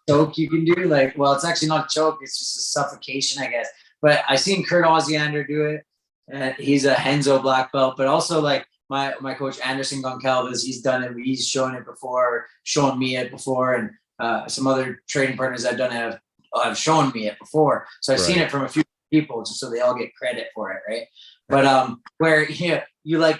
Choke you can do, it's actually not choke, it's just a suffocation, I guess. But I seen Kurt Osiander do it. He's a Henzo black belt, but also my coach Anderson Goncalves, he's done it. He's shown it before, shown me it before, and some other training partners I've done have shown me it before. So I've seen it from a few people, just so they all get credit for it, right? But where you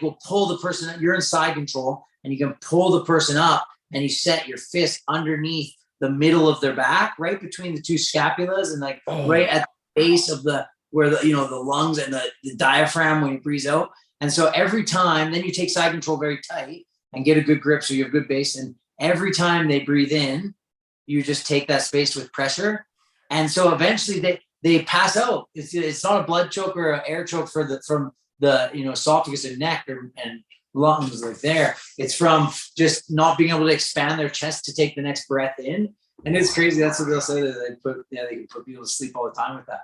will pull the person, you're in side control, and you can pull the person up, and you set your fist underneath the middle of their back, right between the two scapulas, and right at the base of the where the lungs and the diaphragm when you breathe out. And so every time, then you take side control very tight and get a good grip so you have good base. And every time they breathe in, you just take that space with pressure. And so eventually they pass out. It's not a blood choke or an air choke from the esophagus and neck and lungs like there. It's from just not being able to expand their chest to take the next breath in. And it's crazy. That's what they'll say, that they can put people to sleep all the time with that.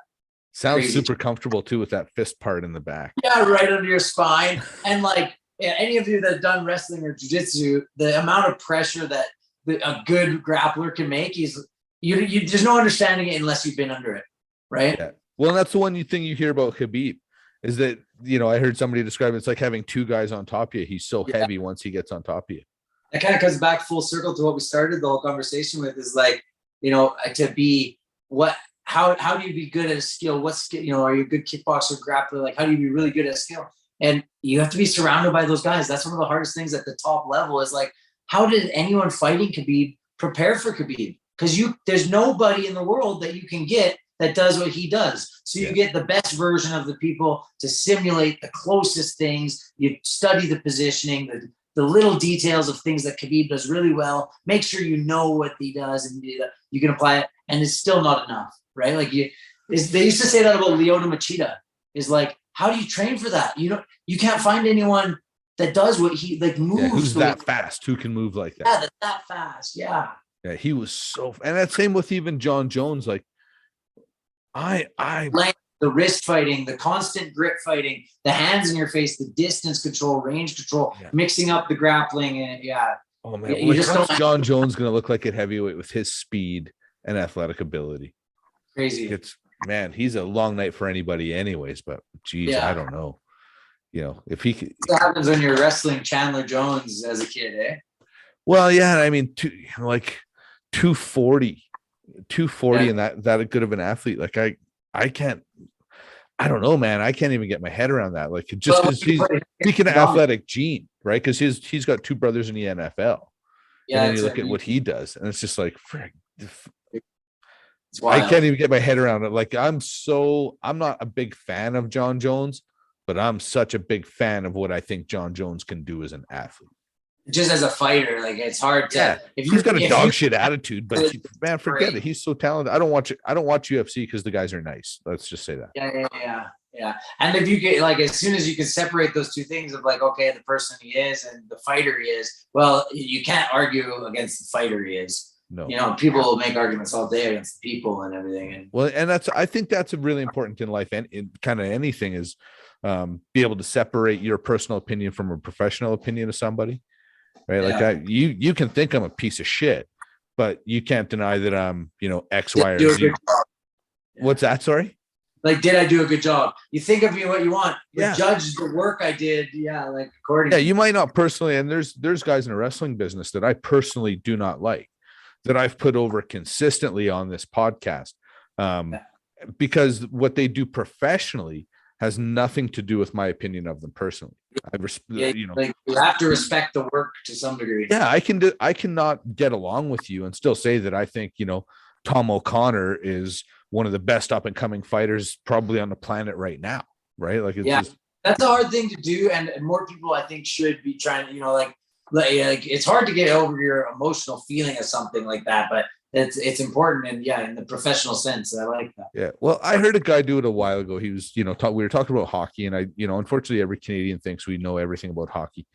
Sounds Crazy. super comfortable too with that fist part in the back. Yeah, right under your spine. And like any of you that have done wrestling or jiu-jitsu, the amount of pressure that a good grappler can make is you there's no understanding it unless you've been under it, right? Yeah. Well, and that's the one thing you hear about Khabib is that, I heard somebody describe it's like having two guys on top of you. He's so heavy once he gets on top of you. That kind of comes back full circle to what we started the whole conversation with, is like, to be how do you be good at a skill? What skill, are you a good kickboxer, grappler? Like, how do you be really good at a skill? And you have to be surrounded by those guys. That's one of the hardest things at the top level, is like, how did anyone fighting Khabib prepare for Khabib? Because there's nobody in the world that you can get that does what he does. So you get the best version of the people to simulate the closest things. You study the positioning, the little details of things that Khabib does really well. Make sure you know what he does and you can apply it. And it's still not enough, right? Like they used to say that about Lyoto Machida, is like, how do you train for that? You can't find anyone that does what he moves. Yeah, who's that fast? Who can move like that? Yeah, that's that fast. Yeah. Yeah, he was so, and that same with even John Jones. Like, the wrist fighting, the constant grip fighting, the hands in your face, the distance control, range control, mixing up the grappling, and oh man, you just don't. John Jones going to look like at heavyweight with his speed and athletic ability. Crazy. He's a long night for anybody, anyways. But geez, I don't know. If he could. What happens when you're wrestling Chandler Jones as a kid, eh? Well, yeah, I mean, 240 and that good of an athlete. Like I can't, I don't know, man. I can't even get my head around that. Like, just because he's speaking of athletic gene, right? Because he's got two brothers in the NFL. Yeah. And then you look at what he does, and it's just like, frick. I can't even get my head around it. Like, I'm not a big fan of John Jones, but I'm such a big fan of what I think John Jones can do as an athlete. Just as a fighter, like, it's hard to. He's got a dog shit attitude, but man, forget it. He's so talented. I don't watch UFC because the guys are nice. Let's just say that. Yeah. And if you get, like, as soon as you can separate those two things of like, okay, the person he is and the fighter he is, well, you can't argue against the fighter he is. No. People will make arguments all day against the people and everything. And I think that's really important in life, and in kind of anything, is be able to separate your personal opinion from a professional opinion of somebody. Right. Like you can think I'm a piece of shit, but you can't deny that I'm, X, Y, or Z. What's that? Sorry? Like, did I do a good job? You think of me what you want. Judge the work I did. Yeah. Like, according. Yeah. You might not personally. And there's guys in the wrestling business that I personally do not like, that I've put over consistently on this podcast, because what they do professionally has nothing to do with my opinion of them personally. Like, you have to respect the work to some degree. Yeah, I cannot get along with you and still say that I think, Tom O'Connor is one of the best up and coming fighters probably on the planet right now. Right. Like, that's a hard thing to do. And more people, I think, should be trying to, like it's hard to get over your emotional feeling of something like that, but it's important. And in the professional sense, I like that. Yeah. Well, I heard a guy do it a while ago. He was, we were talking about hockey, and unfortunately every Canadian thinks we know everything about hockey.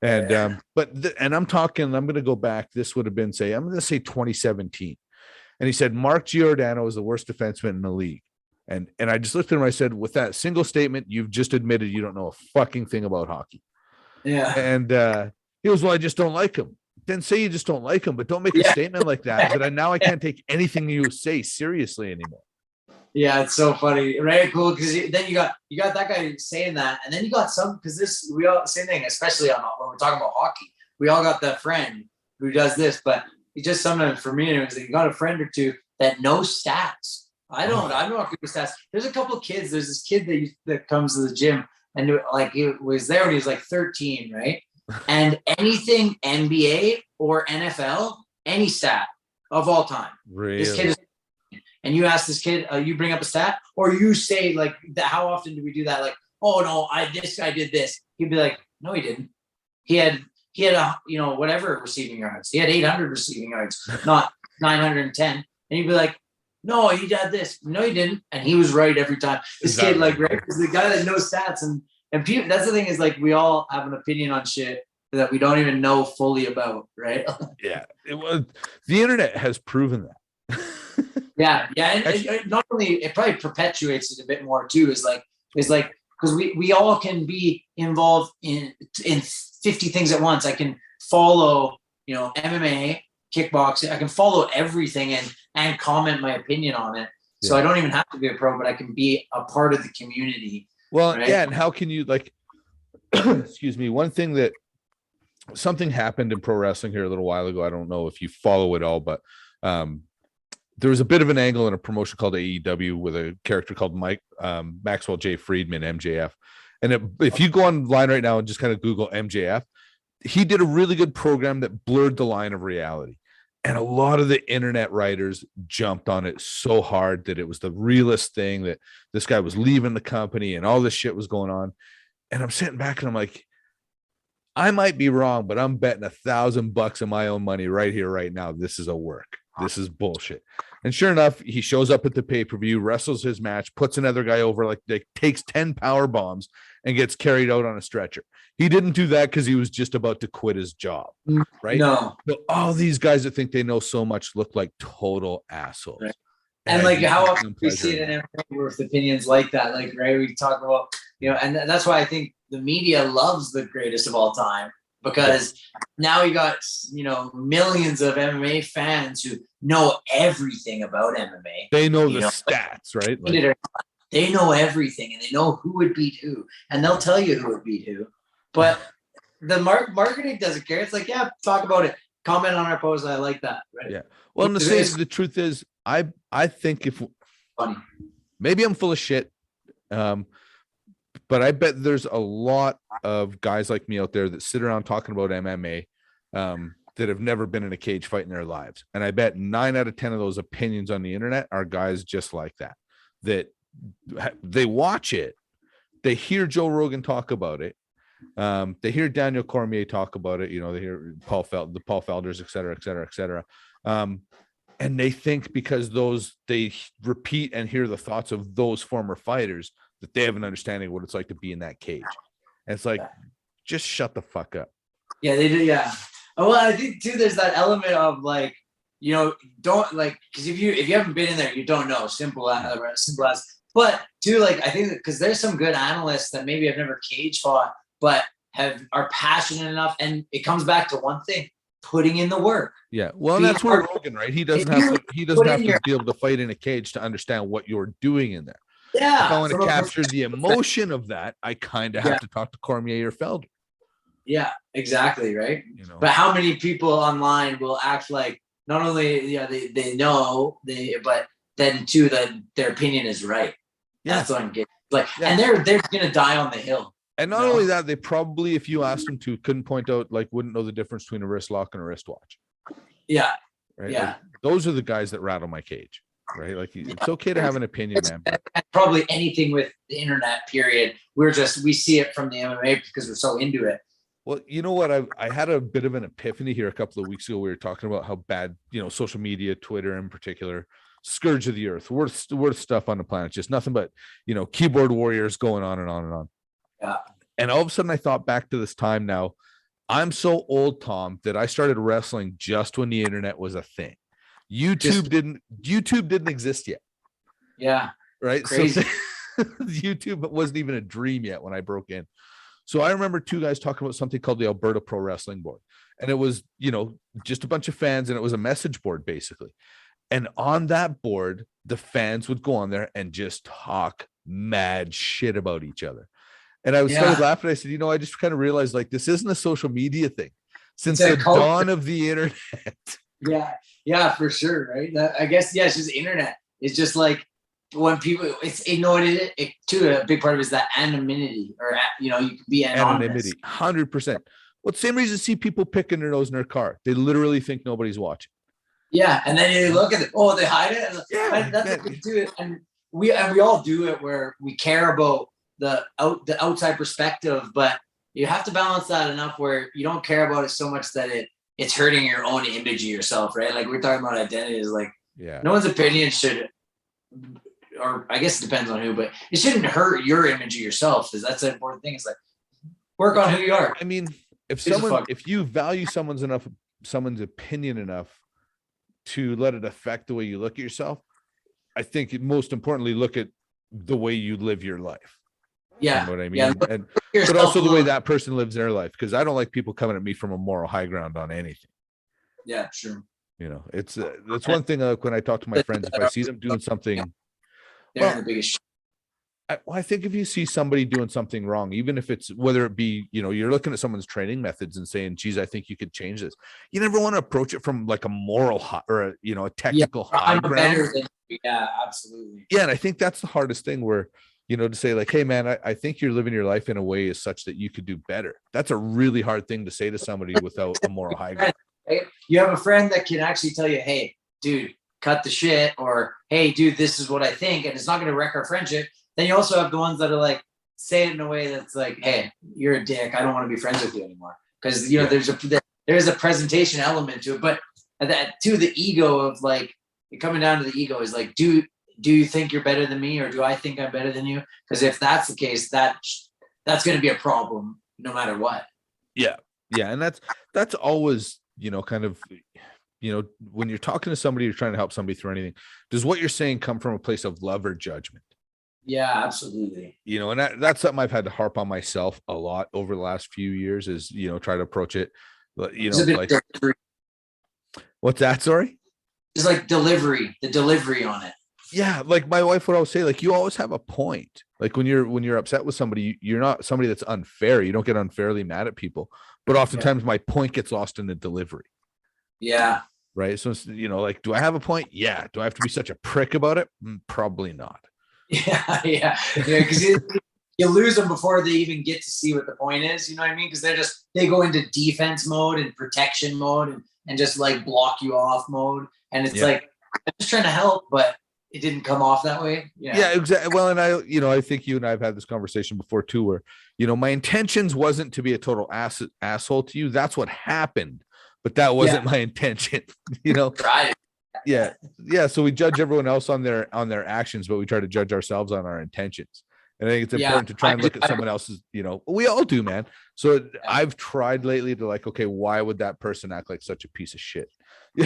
And, and I'm going to go back. This would have been, I'm going to say 2017. And he said, Mark Giordano is the worst defenseman in the league. And I just looked at him, I said, with that single statement, you've just admitted you don't know a fucking thing about hockey. Yeah. And, he goes, well, I just don't like him. Then say you just don't like him, but don't make a statement like that. Now I can't take anything you say seriously anymore. Yeah, it's so funny, right? Cool, because then you got that guy saying that, and then you got we all same thing, especially when we're talking about hockey. We all got that friend who does this, but it just sometimes for me, it's like you got a friend or two that knows stats. I'm not good with stats. There's a couple of kids. There's this kid that comes to the gym, and like he was there when he was like 13, right? And anything NBA or NFL, any stat of all time. Really? This kid and you ask this kid, you bring up a stat, or you say like, how often do we do that? Like, oh no, this guy did this. He'd be like, no, he didn't. He had a, whatever receiving yards. He had 800 receiving yards, not 910. And he'd be like, no, he did this. No, he didn't. And he was right every time. This kid, like, right, is the guy that knows stats. And people, that's the thing, is like, we all have an opinion on shit that we don't even know fully about, right? Yeah. The internet has proven that. Yeah. And not only, it probably perpetuates it a bit more too, is like, because we all can be involved in 50 things at once. I can follow, MMA, kickboxing. I can follow everything and comment my opinion on it. So I don't even have to be a pro, but I can be a part of the community. Well, right? yeah. And how can you, like, excuse me, one thing that something happened in pro wrestling here a little while ago. I don't know if you follow it all, but there was a bit of an angle in a promotion called AEW with a character called Maxwell J. Friedman, MJF. And if you go online right now and just kind of Google MJF, he did a really good program that blurred the line of reality. And a lot of the internet writers jumped on it so hard that it was the realest thing, that this guy was leaving the company and all this shit was going on. And I'm sitting back and I'm like, I might be wrong, but I'm betting $1,000 of my own money right here, right now. This is a work. This is bullshit. And sure enough, he shows up at the pay-per-view, wrestles his match, puts another guy over, like takes 10 power bombs and gets carried out on a stretcher. He didn't do that because he was just about to quit his job, right? No. So all these guys that think they know so much look like total assholes. Right. And like, how often we see it in MMA with opinions like that, like, right? We talk about, and that's why I think the media loves the greatest of all time, because now you got, millions of MMA fans who know everything about MMA. They know the stats, right? Like, they know everything, and they know who would beat who, and they'll tell you who would beat who. But the marketing doesn't care. It's like, yeah, talk about it. Comment on our post. I like that. Right. Yeah. Well, the truth is, I think maybe I'm full of shit. But I bet there's a lot of guys like me out there that sit around talking about MMA that have never been in a cage fight in their lives. And I bet 9 out of 10 of those opinions on the internet are guys just like that they watch it. They hear Joe Rogan talk about it. They hear Daniel Cormier talk about it. They hear the Paul Felders, et cetera, et cetera, et cetera. And they think because they repeat and hear the thoughts of those former fighters that they have an understanding of what it's like to be in that cage. And it's like, just shut the fuck up. Yeah, they do. Yeah. Well, I think too, there's that element of like, don't like, because if you haven't been in there, you don't know. Simple as. But too, like, I think because there's some good analysts that maybe have never cage fought, but are passionate enough, and it comes back to one thing: putting in the work. Yeah, well, that's where Rogan, right? He doesn't have to be able to fight in a cage to understand what you're doing in there. Yeah, if I want to capture the emotion of that, I kind of have to talk to Cormier or Felder. Yeah, exactly, right. But how many people online will act like not only they know but then too that their opinion is right. Yeah. That's what I'm getting. Like, and they're gonna die on the hill. And not only that, they probably, if you asked them to, couldn't point out, like, wouldn't know the difference between a wrist lock and a wristwatch. Yeah. Right. Yeah. Like, those are the guys that rattle my cage. Right. Like, it's okay to have an opinion, man. And probably anything with the internet, period. We see it from the MMA because we're so into it. Well, you know what? I had a bit of an epiphany here a couple of weeks ago. We were talking about how bad, social media, Twitter in particular, scourge of the earth, worst stuff on the planet. Just nothing but, keyboard warriors going on and on and on. Yeah. And all of a sudden I thought back to this time now. I'm so old, Tom, that I started wrestling just when the internet was a thing. YouTube didn't exist yet. Yeah. Right. Crazy. So YouTube wasn't even a dream yet when I broke in. So I remember two guys talking about something called the Alberta Pro Wrestling Board. And it was, just a bunch of fans, and it was a message board basically. And on that board, the fans would go on there and just talk mad shit about each other. And I started laughing. I said, I just kind of realized, like, this isn't a social media thing since the dawn of the internet. Yeah, for sure. Right. I guess, it's just internet. It's just like when people, it too, a big part of it is that anonymity, or, you can be anonymous. 100%. Well, same reason see people picking their nose in their car. They literally think nobody's watching. Yeah, and then you look at it. Oh, they hide it. And Yeah, that's what we do. And we all do it where we care about the outside perspective, but you have to balance that enough where you don't care about it so much that it's hurting your own image of yourself, right? Like we're talking about identity is like yeah. no one's opinion should, or I guess it depends on who, but it shouldn't hurt your image of yourself. Because that's an important thing. Is like work on who you are. I mean, Gives a fuck. if you value someone's opinion enough to let it affect the way you look at yourself, I think most importantly, look at the way you live your life. Yeah. You know what I mean? Yeah. And but also the way that person lives their life, because I don't like people coming at me from a moral high ground on anything. Yeah, sure. You know, that's one thing. When I talk to my friends, if I see them doing something, They're the biggest. I think if you see somebody doing something wrong, even if it's whether it be, you know, you're looking at someone's training methods and saying, geez, I think you could change this. You never want to approach it from like a moral high or a, you know, a technical high ground. Yeah, absolutely. Yeah. And I think that's the hardest thing where, you know, to say like, hey man, I think you're living your life in a way is such that you could do better. That's a really hard thing to say to somebody without a moral high ground. You have a friend that can actually tell you, hey, dude, cut the shit, or hey, dude, this is what I think, and it's not going to wreck our friendship. Then you also have the ones that are like, say it in a way that's like, hey, you're a dick. I don't want to be friends with you anymore. Because, you know, there's a presentation element to it. But that to the ego of like, coming down to the ego is like, do you think you're better than me, or do I think I'm better than you? Because if that's the case, that's going to be a problem no matter what. Yeah. Yeah. And that's always, you know, kind of, you know, when you're talking to somebody, you're trying to help somebody through anything. Does what you're saying come from a place of love or judgment? Yeah, absolutely. You know, and that's something I've had to harp on myself a lot over the last few years is, you know, try to approach it, you know, like, what's that? Sorry? It's like the delivery on it. Yeah. Like my wife would always say, like, you always have a point. Like when you're upset with somebody, you're not somebody that's unfair. You don't get unfairly mad at people, but oftentimes my point gets lost in the delivery. Yeah. Right. So, you know, like, do I have a point? Yeah. Do I have to be such a prick about it? Probably not. Yeah. Because you lose them before they even get to see what the point is. You know what I mean? Because they go into defense mode and protection mode and just like block you off mode. And it's like, I'm just trying to help, but it didn't come off that way. Yeah, exactly. Well, and I think you and I have had this conversation before too, where, you know, my intentions wasn't to be a total asshole to you. That's what happened, but that wasn't my intention, you know? Right. Yeah. Yeah. So we judge everyone else on their actions, but we try to judge ourselves on our intentions. And I think it's important to try and look at someone else's, you know, we all do, man. So I've tried lately to like, okay, why would that person act like such a piece of shit? You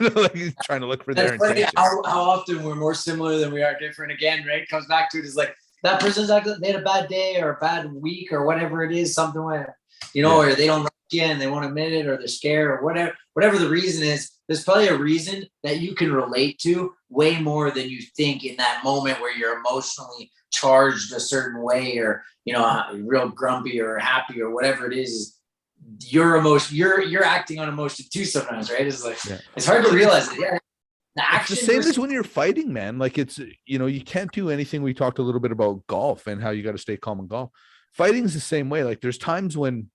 know, like trying to look for their intentions. How often we're more similar than we are different again, right? It comes back to it is like that person's acting, they had a bad day or a bad week or whatever it is, something like, you know, or they don't like you and they won't admit it, or they're scared, or whatever the reason is. There's probably a reason that you can relate to way more than you think in that moment where you're emotionally charged a certain way, or, you know, real grumpy or happy or whatever it is. Your emotion, you're acting on emotion too sometimes, right? It's like it's hard to realize it. Yeah. It's the same as when you're fighting, man. Like it's, you know, you can't do anything. We talked a little bit about golf and how you got to stay calm in golf. Fighting is the same way. Like there's times when,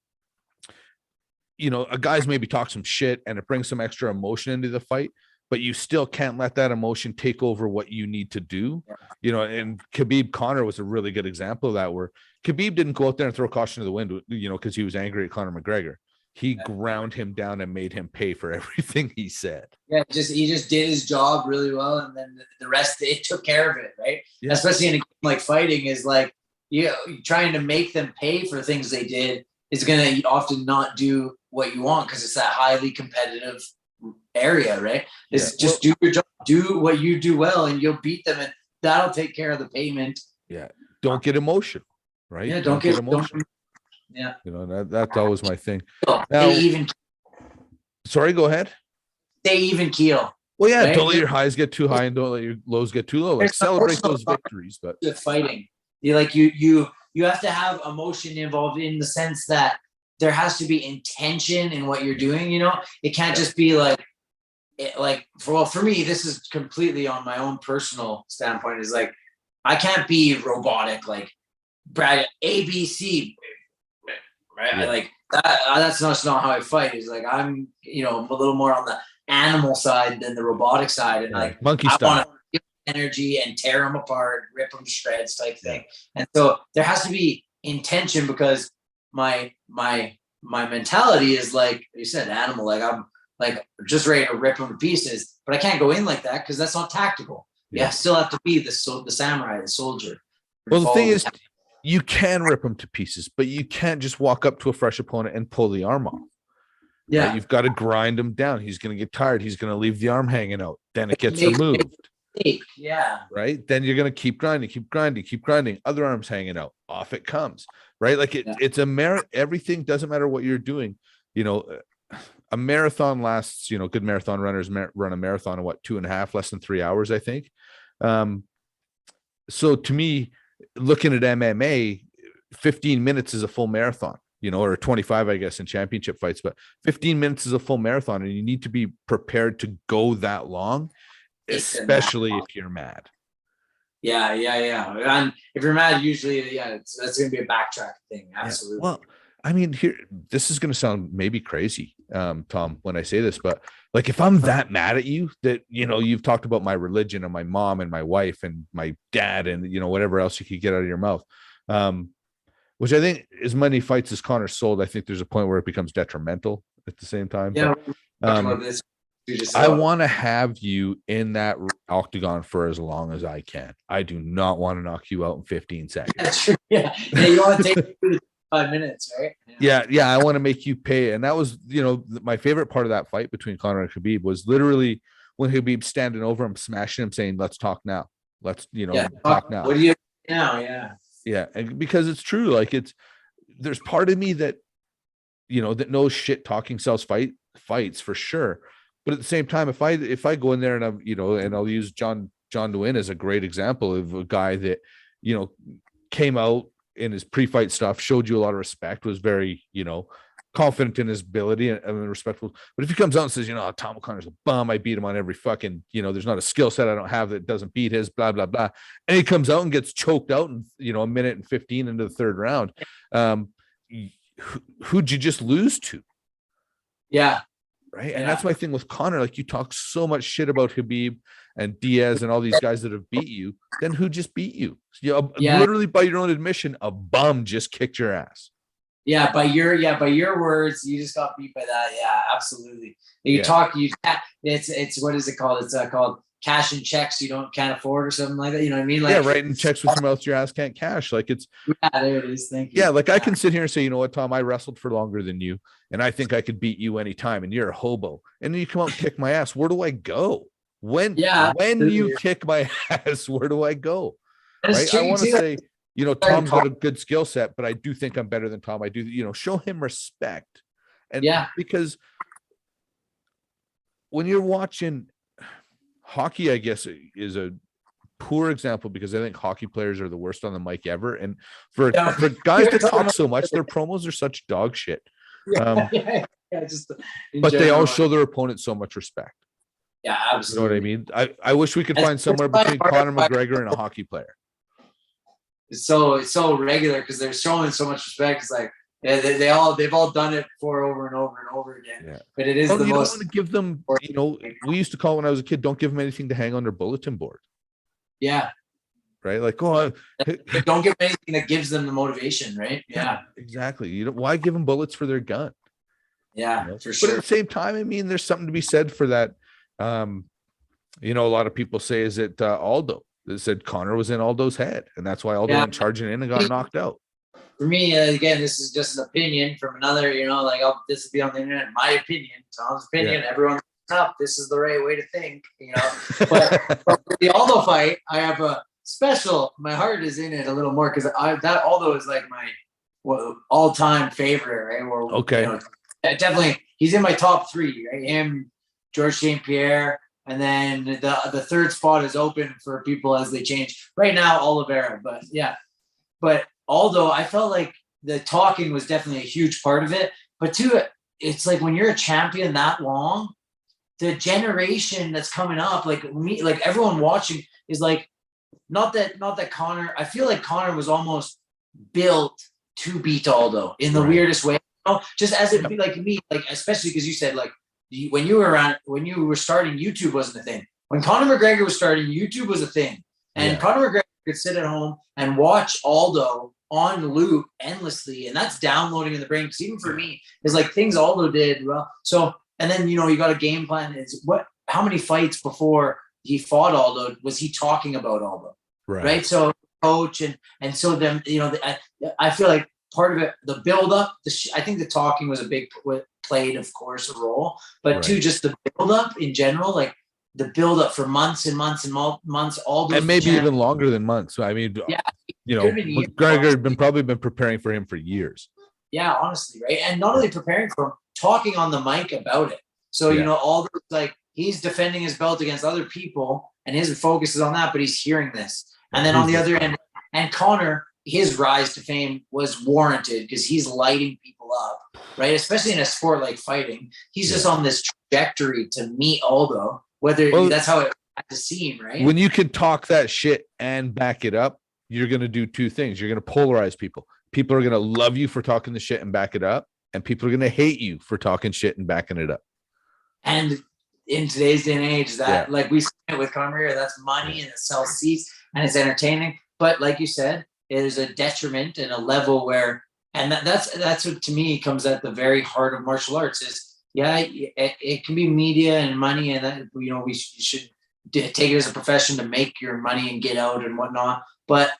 you know, a guy's maybe talk some shit and it brings some extra emotion into the fight, but you still can't let that emotion take over what you need to do. You know, and Khabib Conor was a really good example of that, where Khabib didn't go out there and throw caution to the wind, you know, because he was angry at Conor McGregor. He ground him down and made him pay for everything he said. Yeah, he just did his job really well, and then the rest, it took care of it, right? Yeah. Especially in a game like fighting, is like, you know, trying to make them pay for things they did is going to often not do what you want, because it's that highly competitive area, right? It's just do your job, do what you do well, and you'll beat them, and that'll take care of the payment. Yeah, don't get emotional, right? Yeah, don't get emotional. Yeah, you know, that's always my thing. Now, sorry, go ahead. Stay even keel. Well, yeah, right? Don't let your highs get too high and don't let your lows get too low. Like celebrate those victories, but with fighting, you have to have emotion involved, in the sense that there has to be intention in what you're doing. You know, it can't just be like for me, this is completely on my own personal standpoint. Is like, I can't be robotic, like Brad ABC. Right. Yeah. Like that, that's not how I fight. Is like, I'm, you know, a little more on animal side than the robotic side, and like monkey I style. want to feel energy and tear them apart, rip them to shreds type thing. And so there has to be intention, because my mentality is like you said, animal. Like I'm like just ready to rip them to pieces, but I can't go in like that because that's not tactical. Yeah. You still have to be the samurai, the soldier. Well, the thing is, you can rip them to pieces, but you can't just walk up to a fresh opponent and pull the arm off. yeah, Right? You've got to grind him down. He's going to get tired. He's going to leave the arm hanging out. Then it gets removed. Yeah. Right. Then you're going to keep grinding. Other arms hanging out. Off it comes. Right. Like it's a everything doesn't matter what you're doing. You know, a marathon lasts, you know, good marathon runners run a marathon in what, 2.5, less than 3 hours, I think. So to me, looking at MMA, 15 minutes is a full marathon, you know, or 25, I guess, in championship fights, but 15 minutes is a full marathon, and you need to be prepared to go that long, especially if you're mad. Yeah. And if you're mad, usually, that's going to be a backtrack thing. Absolutely. Yeah. Well, I mean, this is going to sound maybe crazy, Tom, when I say this, but like, if I'm that mad at you that, you know, you've talked about my religion and my mom and my wife and my dad and, you know, whatever else you could get out of your mouth, which I think as many fights as Conor sold, I think there's a point where it becomes detrimental at the same time. Yeah. But, I want to have you in that octagon for as long as I can. I do not want to knock you out in 15 seconds. That's true. Yeah. You want to take 5 minutes, right? Yeah. I want to make you pay. And that was, you know, my favorite part of that fight between Conor and Khabib was literally when Khabib standing over him, smashing him, saying, "Let's talk now. Let's, you know, talk now." What do you now? Yeah. Yeah. And because it's true, like there's part of me that, you know, that knows shit talking sells fights for sure. But at the same time, if I go in there and I'm, you know, and I'll use John Nguyen as a great example of a guy that, you know, came out in his pre-fight stuff, showed you a lot of respect, was very, you know, confident in his ability and respectful. But if he comes out and says, you know, Tom O'Connor's a bum, I beat him on every fucking, you know, there's not a skill set I don't have that doesn't beat his, blah, blah, blah. And he comes out and gets choked out in, you know, 1:15 into the third round. Who'd you just lose to? Yeah. Right. And that's my thing with Conor. Like, you talk so much shit about Khabib and Diaz and all these guys that have beat you. Then who just beat you? Literally, by your own admission, a bum just kicked your ass. Yeah, by your words, you just got beat by that. Yeah, absolutely. It's what is it called? It's called cash and checks you can't afford or something like that. You know what I mean? Like, writing checks with your mouth your ass can't cash. Like, it's there it is. Thank you. Yeah, like I can sit here and say, you know what, Tom, I wrestled for longer than you, and I think I could beat you anytime, and you're a hobo. And then you come out and kick my ass. Where do I go? When you kick my ass, where do I go? Right? I want to say, you know, Tom's got a good skill set, but I do think I'm better than Tom. I do, you know, show him respect. And because when you're watching hockey, I guess, is a poor example, because I think hockey players are the worst on the mic ever. And for guys that talk so much, their promos are such dog shit. But they all show their opponent so much respect. Yeah, absolutely. You know what I mean? I wish we could find somewhere between Conor McGregor and a hockey player. It's so regular because they're showing so much respect. It's like they've all done it before over and over and over again. Yeah. But it is the most. You don't want to give them, you know, we used to call when I was a kid, don't give them anything to hang on their bulletin board. Yeah. Right. Like, don't give them anything that gives them the motivation. Right. Yeah. Exactly. Why give them bullets for their gun? Yeah, you know? for sure. But at the same time, I mean, there's something to be said for that. You know, a lot of people say, is it Aldo that said Conor was in Aldo's head, and that's why Aldo went charging in and got knocked out. For me, again, this is just an opinion from another, you know, like this will be on the internet. My opinion, Tom's opinion. Everyone's up. This is the right way to think, you know. But for the Aldo fight, I have a special. My heart is in it a little more because that Aldo is like my all-time favorite, right? Okay. You know, definitely, he's in my top 3. Right? Him, George St. Pierre. And then the third spot is open for people as they change. Right now, Oliveira. But Aldo, I felt like the talking was definitely a huge part of it. But too, it's like when you're a champion that long, the generation that's coming up, like me, like everyone watching, is like not that Conor. I feel like Conor was almost built to beat Aldo in the weirdest way. You know? Just as it be like me, like especially because you said like when you were around, when you were starting, YouTube wasn't a thing. When Conor McGregor was starting, YouTube was a thing. And Conor McGregor could sit at home and watch Aldo on loop endlessly. And that's downloading in the brain. Because even for me, it's like things Aldo did. Well, so, and then, you know, you got a game plan. Is how many fights before he fought Aldo was he talking about Aldo? Right. So coach and so then, you know, I feel like part of it, the build up, I think the talking was a big played, of course, a role, but too, just the build up in general, like the build up for months and months and months, all those, and maybe even longer than months. So, I mean, you know, McGregor had probably been preparing for him for years. Yeah, honestly, right. And not only preparing for him, talking on the mic about it. So, you know, all those, like, he's defending his belt against other people and his focus is on that, but he's hearing this. And then on the other end, and Conor, his rise to fame was warranted because he's lighting people up, right? Especially in a sport like fighting. He's just on this trajectory to meet Aldo, that's how it had to seem, right? When you can talk that shit and back it up, you're going to do two things. You're going to polarize people. People are going to love you for talking the shit and back it up, and people are going to hate you for talking shit and backing it up. And in today's day and age, that like we see it with Conor, that's money and it sells seats and it's entertaining. But like you said, it is a detriment and a level where, and that's what to me comes at the very heart of martial arts is, it can be media and money, and that, you know, you should take it as a profession to make your money and get out and whatnot. But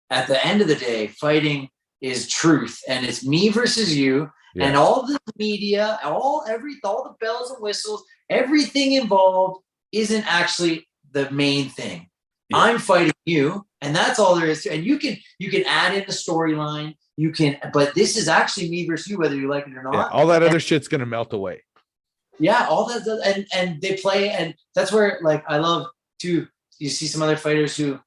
at the end of the day, fighting is truth, and it's me versus you, and all the media, all the bells and whistles, everything involved isn't actually the main thing. I'm fighting you, and that's all there is to, and you can add in the storyline, but this is actually me versus you, whether you like it or not. All that other shit's gonna melt away. All that, and they play, and that's where, like, I love to, you see some other fighters who,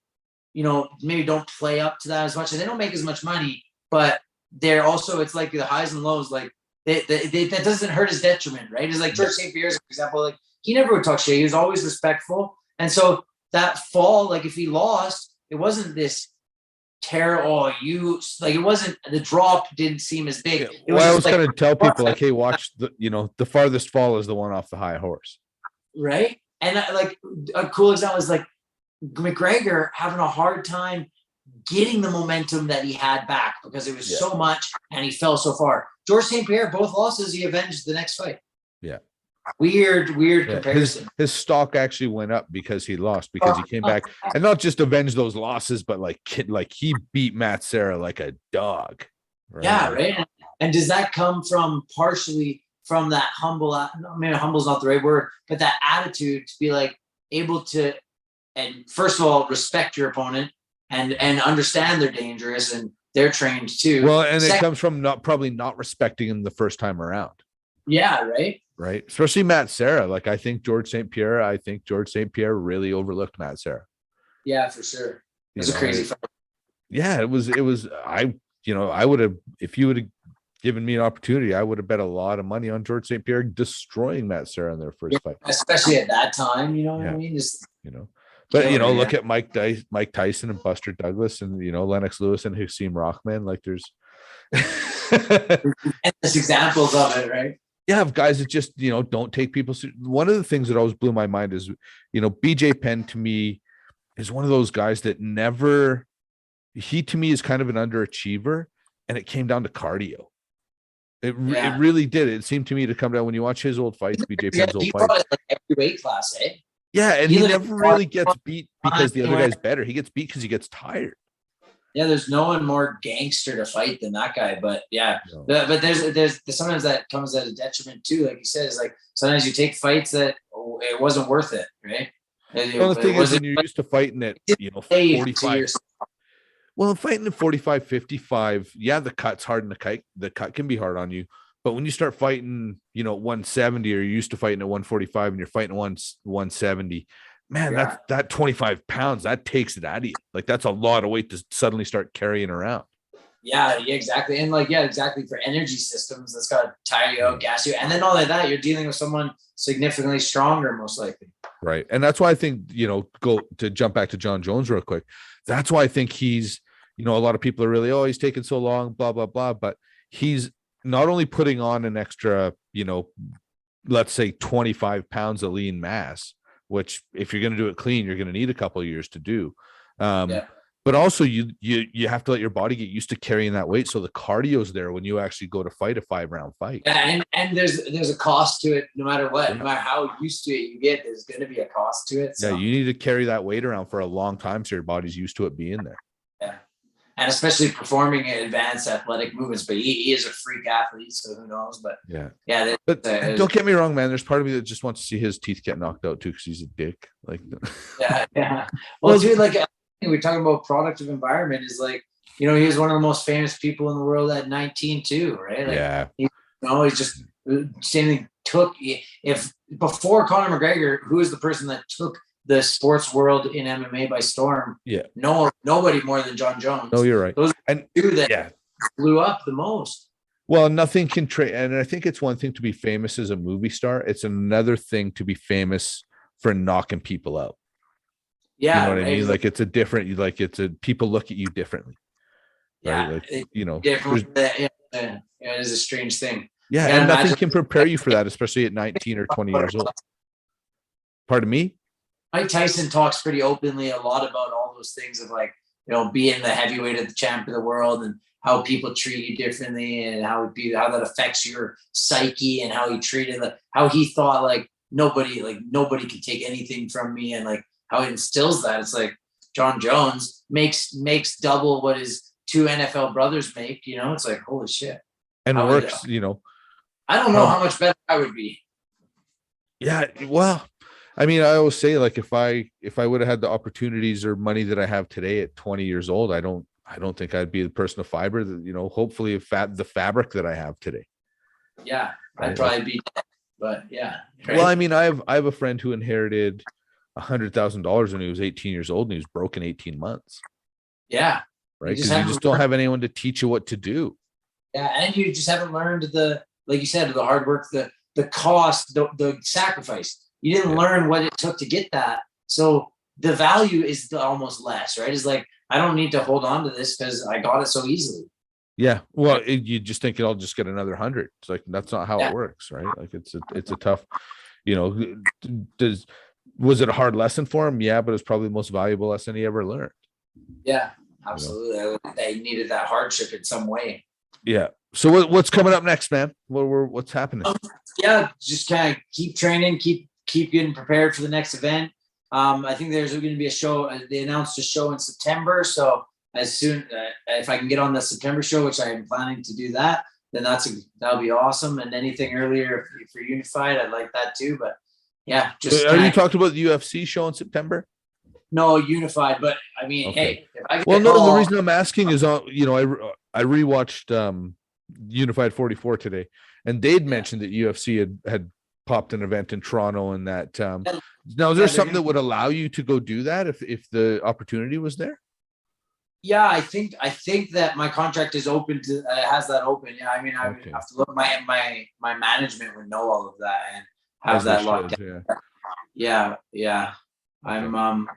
you know, maybe don't play up to that as much, and they don't make as much money, but they're also, it's like the highs and lows, like that doesn't hurt his detriment, right? It's like George St. Pierre, for example, like he never would talk shit. He was always respectful, and so that fall, like if he lost, it wasn't this terror. It wasn't, the drop didn't seem as big. It was I was like, going to tell people, like, hey, watch the farthest fall is the one off the high horse, right? And like a cool example is like McGregor having a hard time getting the momentum that he had back because it was so much, and he fell so far. George St. Pierre, both losses, he avenged the next fight. Weird comparison. His stock actually went up because he lost, because he came back and not just avenged those losses, but like he beat Matt Serra like a dog. Right? Yeah, right. And does that come from partially from that humble? Maybe humble is not the right word, but that attitude to be like able to, and first of all, respect your opponent and understand they're dangerous and they're trained too. Well, and it comes from probably not respecting him the first time around. Yeah, right. Right. Especially Matt Serra. Like, I think George St. Pierre really overlooked Matt Serra. Yeah, for sure. It was a crazy fight. Yeah, it was. I would have, if you would have given me an opportunity, I would have bet a lot of money on George St. Pierre destroying Matt Serra in their first fight. Especially at that time, you know what I mean? Just, but look at Mike Tyson and Buster Douglas and, Lennox Lewis and Hakeem Rahman. Like, there's endless examples of it, right? Yeah, of guys that just, don't take people. One of the things that always blew my mind is, BJ Penn to me is one of those guys that he to me is kind of an underachiever, and it came down to cardio. It really did. It seemed to me to come down when you watch his old fights, BJ Penn's old fights. Like every weight class, eh? Yeah, and he never really gets beat because the other guy's better. He gets beat because he gets tired. Yeah, there's no one more gangster to fight than that guy. But but there's sometimes that comes at a detriment too. Like you said, it's like sometimes you take fights that it wasn't worth it, right? Well, the thing is, when you're used to fighting at 45. Well, fighting at 45, 55, the cut's hard, and the cut can be hard on you. But when you start fighting, 170, or you're used to fighting at 145, and you're fighting 170. Man, that 25 pounds, that takes it out of you. Like, that's a lot of weight to suddenly start carrying around. Yeah, exactly. And exactly, for energy systems, that's got to tire you out, gas you. And then all of that, you're dealing with someone significantly stronger, most likely. Right. And that's why I think, go to jump back to John Jones real quick. That's why I think he's, a lot of people are really, he's taking so long, blah, blah, blah. But he's not only putting on an extra, let's say 25 pounds of lean mass, which if you're going to do it clean, you're going to need a couple of years to do. But also you have to let your body get used to carrying that weight. So the cardio's there when you actually go to fight a 5-round fight. Yeah, and there's a cost to it no matter what, no matter how used to it you get, there's going to be a cost to it. So. Yeah, you need to carry that weight around for a long time so your body's used to it being there. Yeah. And especially performing advanced athletic movements, but he is a freak athlete, so who knows? But yeah. But don't get me wrong, man. There's part of me that just wants to see his teeth get knocked out too, because he's a dick. Like, yeah. Well, dude, like we're talking about productive environment is like, he was one of the most famous people in the world at 19 too, right? Like, he's just same thing. If before Conor McGregor, who is the person that took the sports world in MMA by storm? Nobody more than John Jones. No, you're right. Those and two that blew up the most. Well, nothing can trade. And I think it's one thing to be famous as a movie star. It's another thing to be famous for knocking people out. Yeah. You know what I mean? Like it's a different, like people look at you differently. Yeah. Right? Like, it is a strange thing. Yeah. And nothing can prepare you for that, especially at 19 or 20 years old. Pardon me? Mike Tyson talks pretty openly a lot about all those things of like, being the heavyweight of the champ of the world and how people treat you differently and how that affects your psyche and how he treated, how he thought like nobody could take anything from me, and like how it instills that. It's like John Jones makes double what his two NFL brothers make, it's like, holy shit. And how works, I don't know how much better I would be. Yeah. Well, I mean, I always say like, if I would have had the opportunities or money that I have today at 20 years old, I don't think I'd be the person of fiber that, hopefully the fabric that I have today. Yeah. I'd probably be, but yeah. Right? Well, I mean, I have a friend who inherited $100,000 when he was 18 years old and he was broke in 18 months. Yeah. Right. Because you just don't have anyone to teach you what to do. Yeah. And you just haven't learned like you said, the hard work, the cost, the sacrifice. You didn't learn what it took to get that. So the value is almost less, right? It's like, I don't need to hold on to this because I got it so easily. Yeah. Well, you just think I'll just get another 100. It's like, that's not how it works, right? Like it's a tough, was it a hard lesson for him? Yeah, but it's probably the most valuable lesson he ever learned. Yeah, absolutely. They needed that hardship in some way. Yeah. So what's coming up next, man? What's happening? Just kind of keep training, keep getting prepared for the next event. I think there's going to be a show. They announced a show in September. So as soon if I can get on the September show, which I am planning to do that, then that'll be awesome. And anything earlier for Unified, I'd like that too. But yeah, just are you talking about the UFC show in September? No, Unified. But I mean, hey, if I the reason I'm asking is, I rewatched Unified 44 today, and they'd mentioned that UFC had popped an event in Toronto, and that now is there something that would allow you to go do that if the opportunity was there? Yeah, I think that my contract is open to has that open. Yeah, I mean, I would have to look. My management would know all of that and have that locked down. Yeah. I'm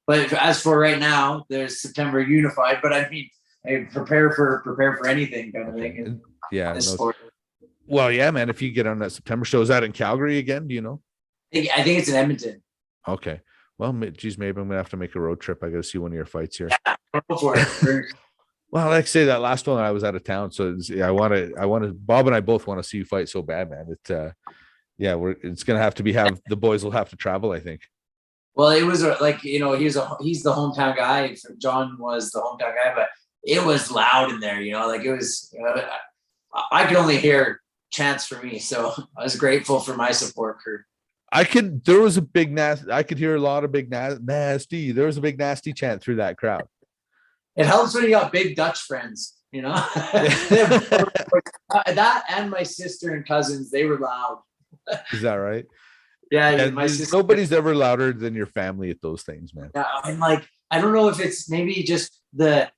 but as for right now, there's September Unified. But I mean, I prepare for anything kind of thing. Yeah. Well, yeah, man. If you get on that September show, is that in Calgary again? Do you know? I think it's in Edmonton. Okay. Well, geez, maybe I'm gonna have to make a road trip. I got to see one of your fights here. Yeah, go for it. Well, like I say, that last one I was out of town, so I want to. Bob and I both want to see you fight so bad, man. It's gonna have to the boys will have to travel, I think. Well, it was he's the hometown guy. John was the hometown guy, but it was loud in there. Like it was. I could only hear chants for me, so I was grateful for my support crew. There was a big nasty. I could hear a lot of big nasty. There was a big nasty chant through that crowd. It helps when you got big Dutch friends, that and my sister and cousins, they were loud. Is that right? Yeah, my sister. Nobody's ever louder than your family at those things, man. Yeah, and like I don't know if it's maybe just the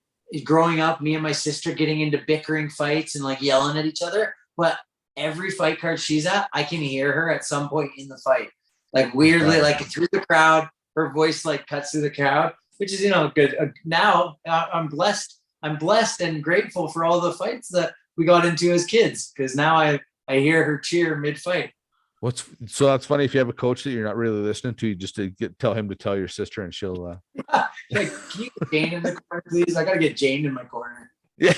growing up, me and my sister getting into bickering fights and like yelling at each other, but every fight card she's at, I can hear her at some point in the fight, like weirdly, like through the crowd, her voice like cuts through the crowd, which is good. Now I'm blessed and grateful for all the fights that we got into as kids, because now I hear her cheer mid fight. So that's funny. If you have a coach that you're not really listening to, you just tell him to tell your sister, and she'll. Like, can you get Jane in the corner, please? I gotta get Jane in my corner. Yeah.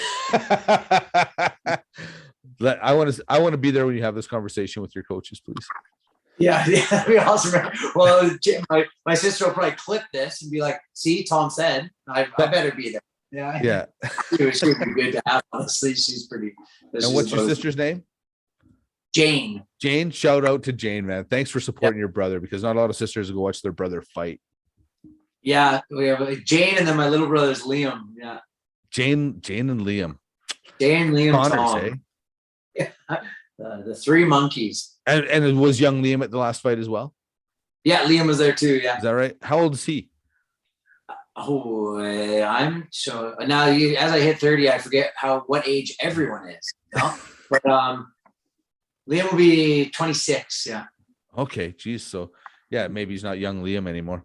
I want to be there when you have this conversation with your coaches, please. Yeah, that'd be awesome. Well, my sister will probably clip this and be like, "See, Tom said I better be there." Yeah. She would be good to have. Honestly, she's pretty. And what's your sister's name? Jane. Jane. Shout out to Jane, man. Thanks for supporting your brother, because not a lot of sisters go watch their brother fight. Yeah, we have Jane, and then my little brother's Liam. Yeah. Jane and Liam. Jane, Liam, Connors, Tom. Yeah. The three monkeys. And it was young Liam at the last fight as well? Yeah, Liam was there too. Yeah. Is that right? How old is he? Oh, I'm so now. As I hit 30, I forget what age everyone is. You know? But Liam will be 26. Yeah. Okay. Geez. So yeah, maybe he's not young Liam anymore.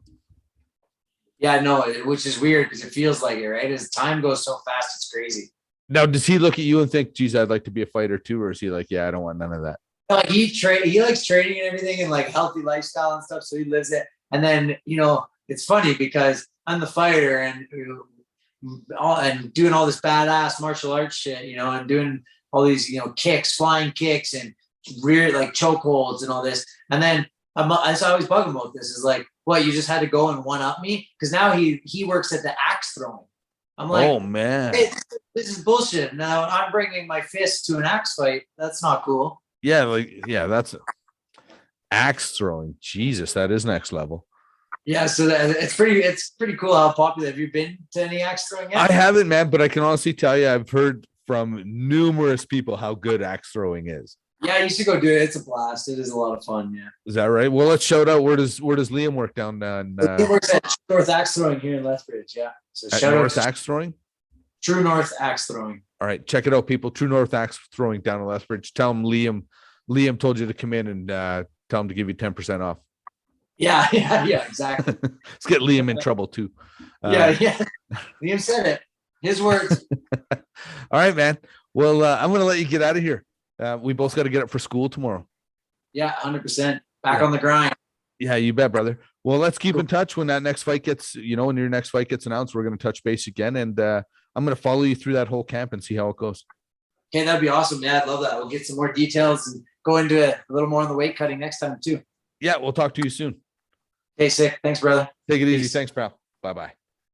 Yeah, no, which is weird because it feels like it, right? As time goes so fast, it's crazy. Now, does he look at you and think, geez, I'd like to be a fighter too? Or is he like, yeah, I don't want none of that? Like he likes trading and everything and like healthy lifestyle and stuff. So he lives it. And then, it's funny because I'm the fighter and doing all this badass martial arts shit, and doing all these, kicks, flying kicks and rear like chokeholds and all this. And then I always bug him about this is like, what, you just had to go and one up me? Because now he works at the axe throwing. I'm like, oh man, hey, this is bullshit. Now I'm bringing my fist to an axe fight. That's not cool. Yeah, that's axe throwing. Jesus, that is next level. Yeah, so it's pretty cool how popular. Have you been to any axe throwing yet? I haven't, man, but I can honestly tell you, I've heard from numerous people how good axe throwing is. Yeah, you should go do it. It's a blast. It is a lot of fun. Yeah. Is that right? Well, let's shout out. Where does Liam work down? He works at True North Axe Throwing here in Lethbridge. Yeah. So shout North out Axe Throwing. True North Axe Throwing. All right, check it out, people. True North Axe Throwing down in Lethbridge. Tell him Liam told you to come in and tell him to give you 10% off. Yeah, exactly. Let's get Liam in trouble too. Yeah. Liam said it. His words. All right, man. Well, I'm going to let you get out of here. We both got to get up for school tomorrow. Yeah, 100%. Back on the grind. Yeah, you bet, brother. Well, let's keep in touch when that next fight gets, when your next fight gets announced. We're going to touch base again, and I'm going to follow you through that whole camp and see how it goes. Okay, that'd be awesome. Yeah, I'd love that. We'll get some more details and go into it a little more on the weight cutting next time too. Yeah, we'll talk to you soon. Okay, sick. Thanks, brother. Take it easy. Peace. Thanks, pal. Bye-bye.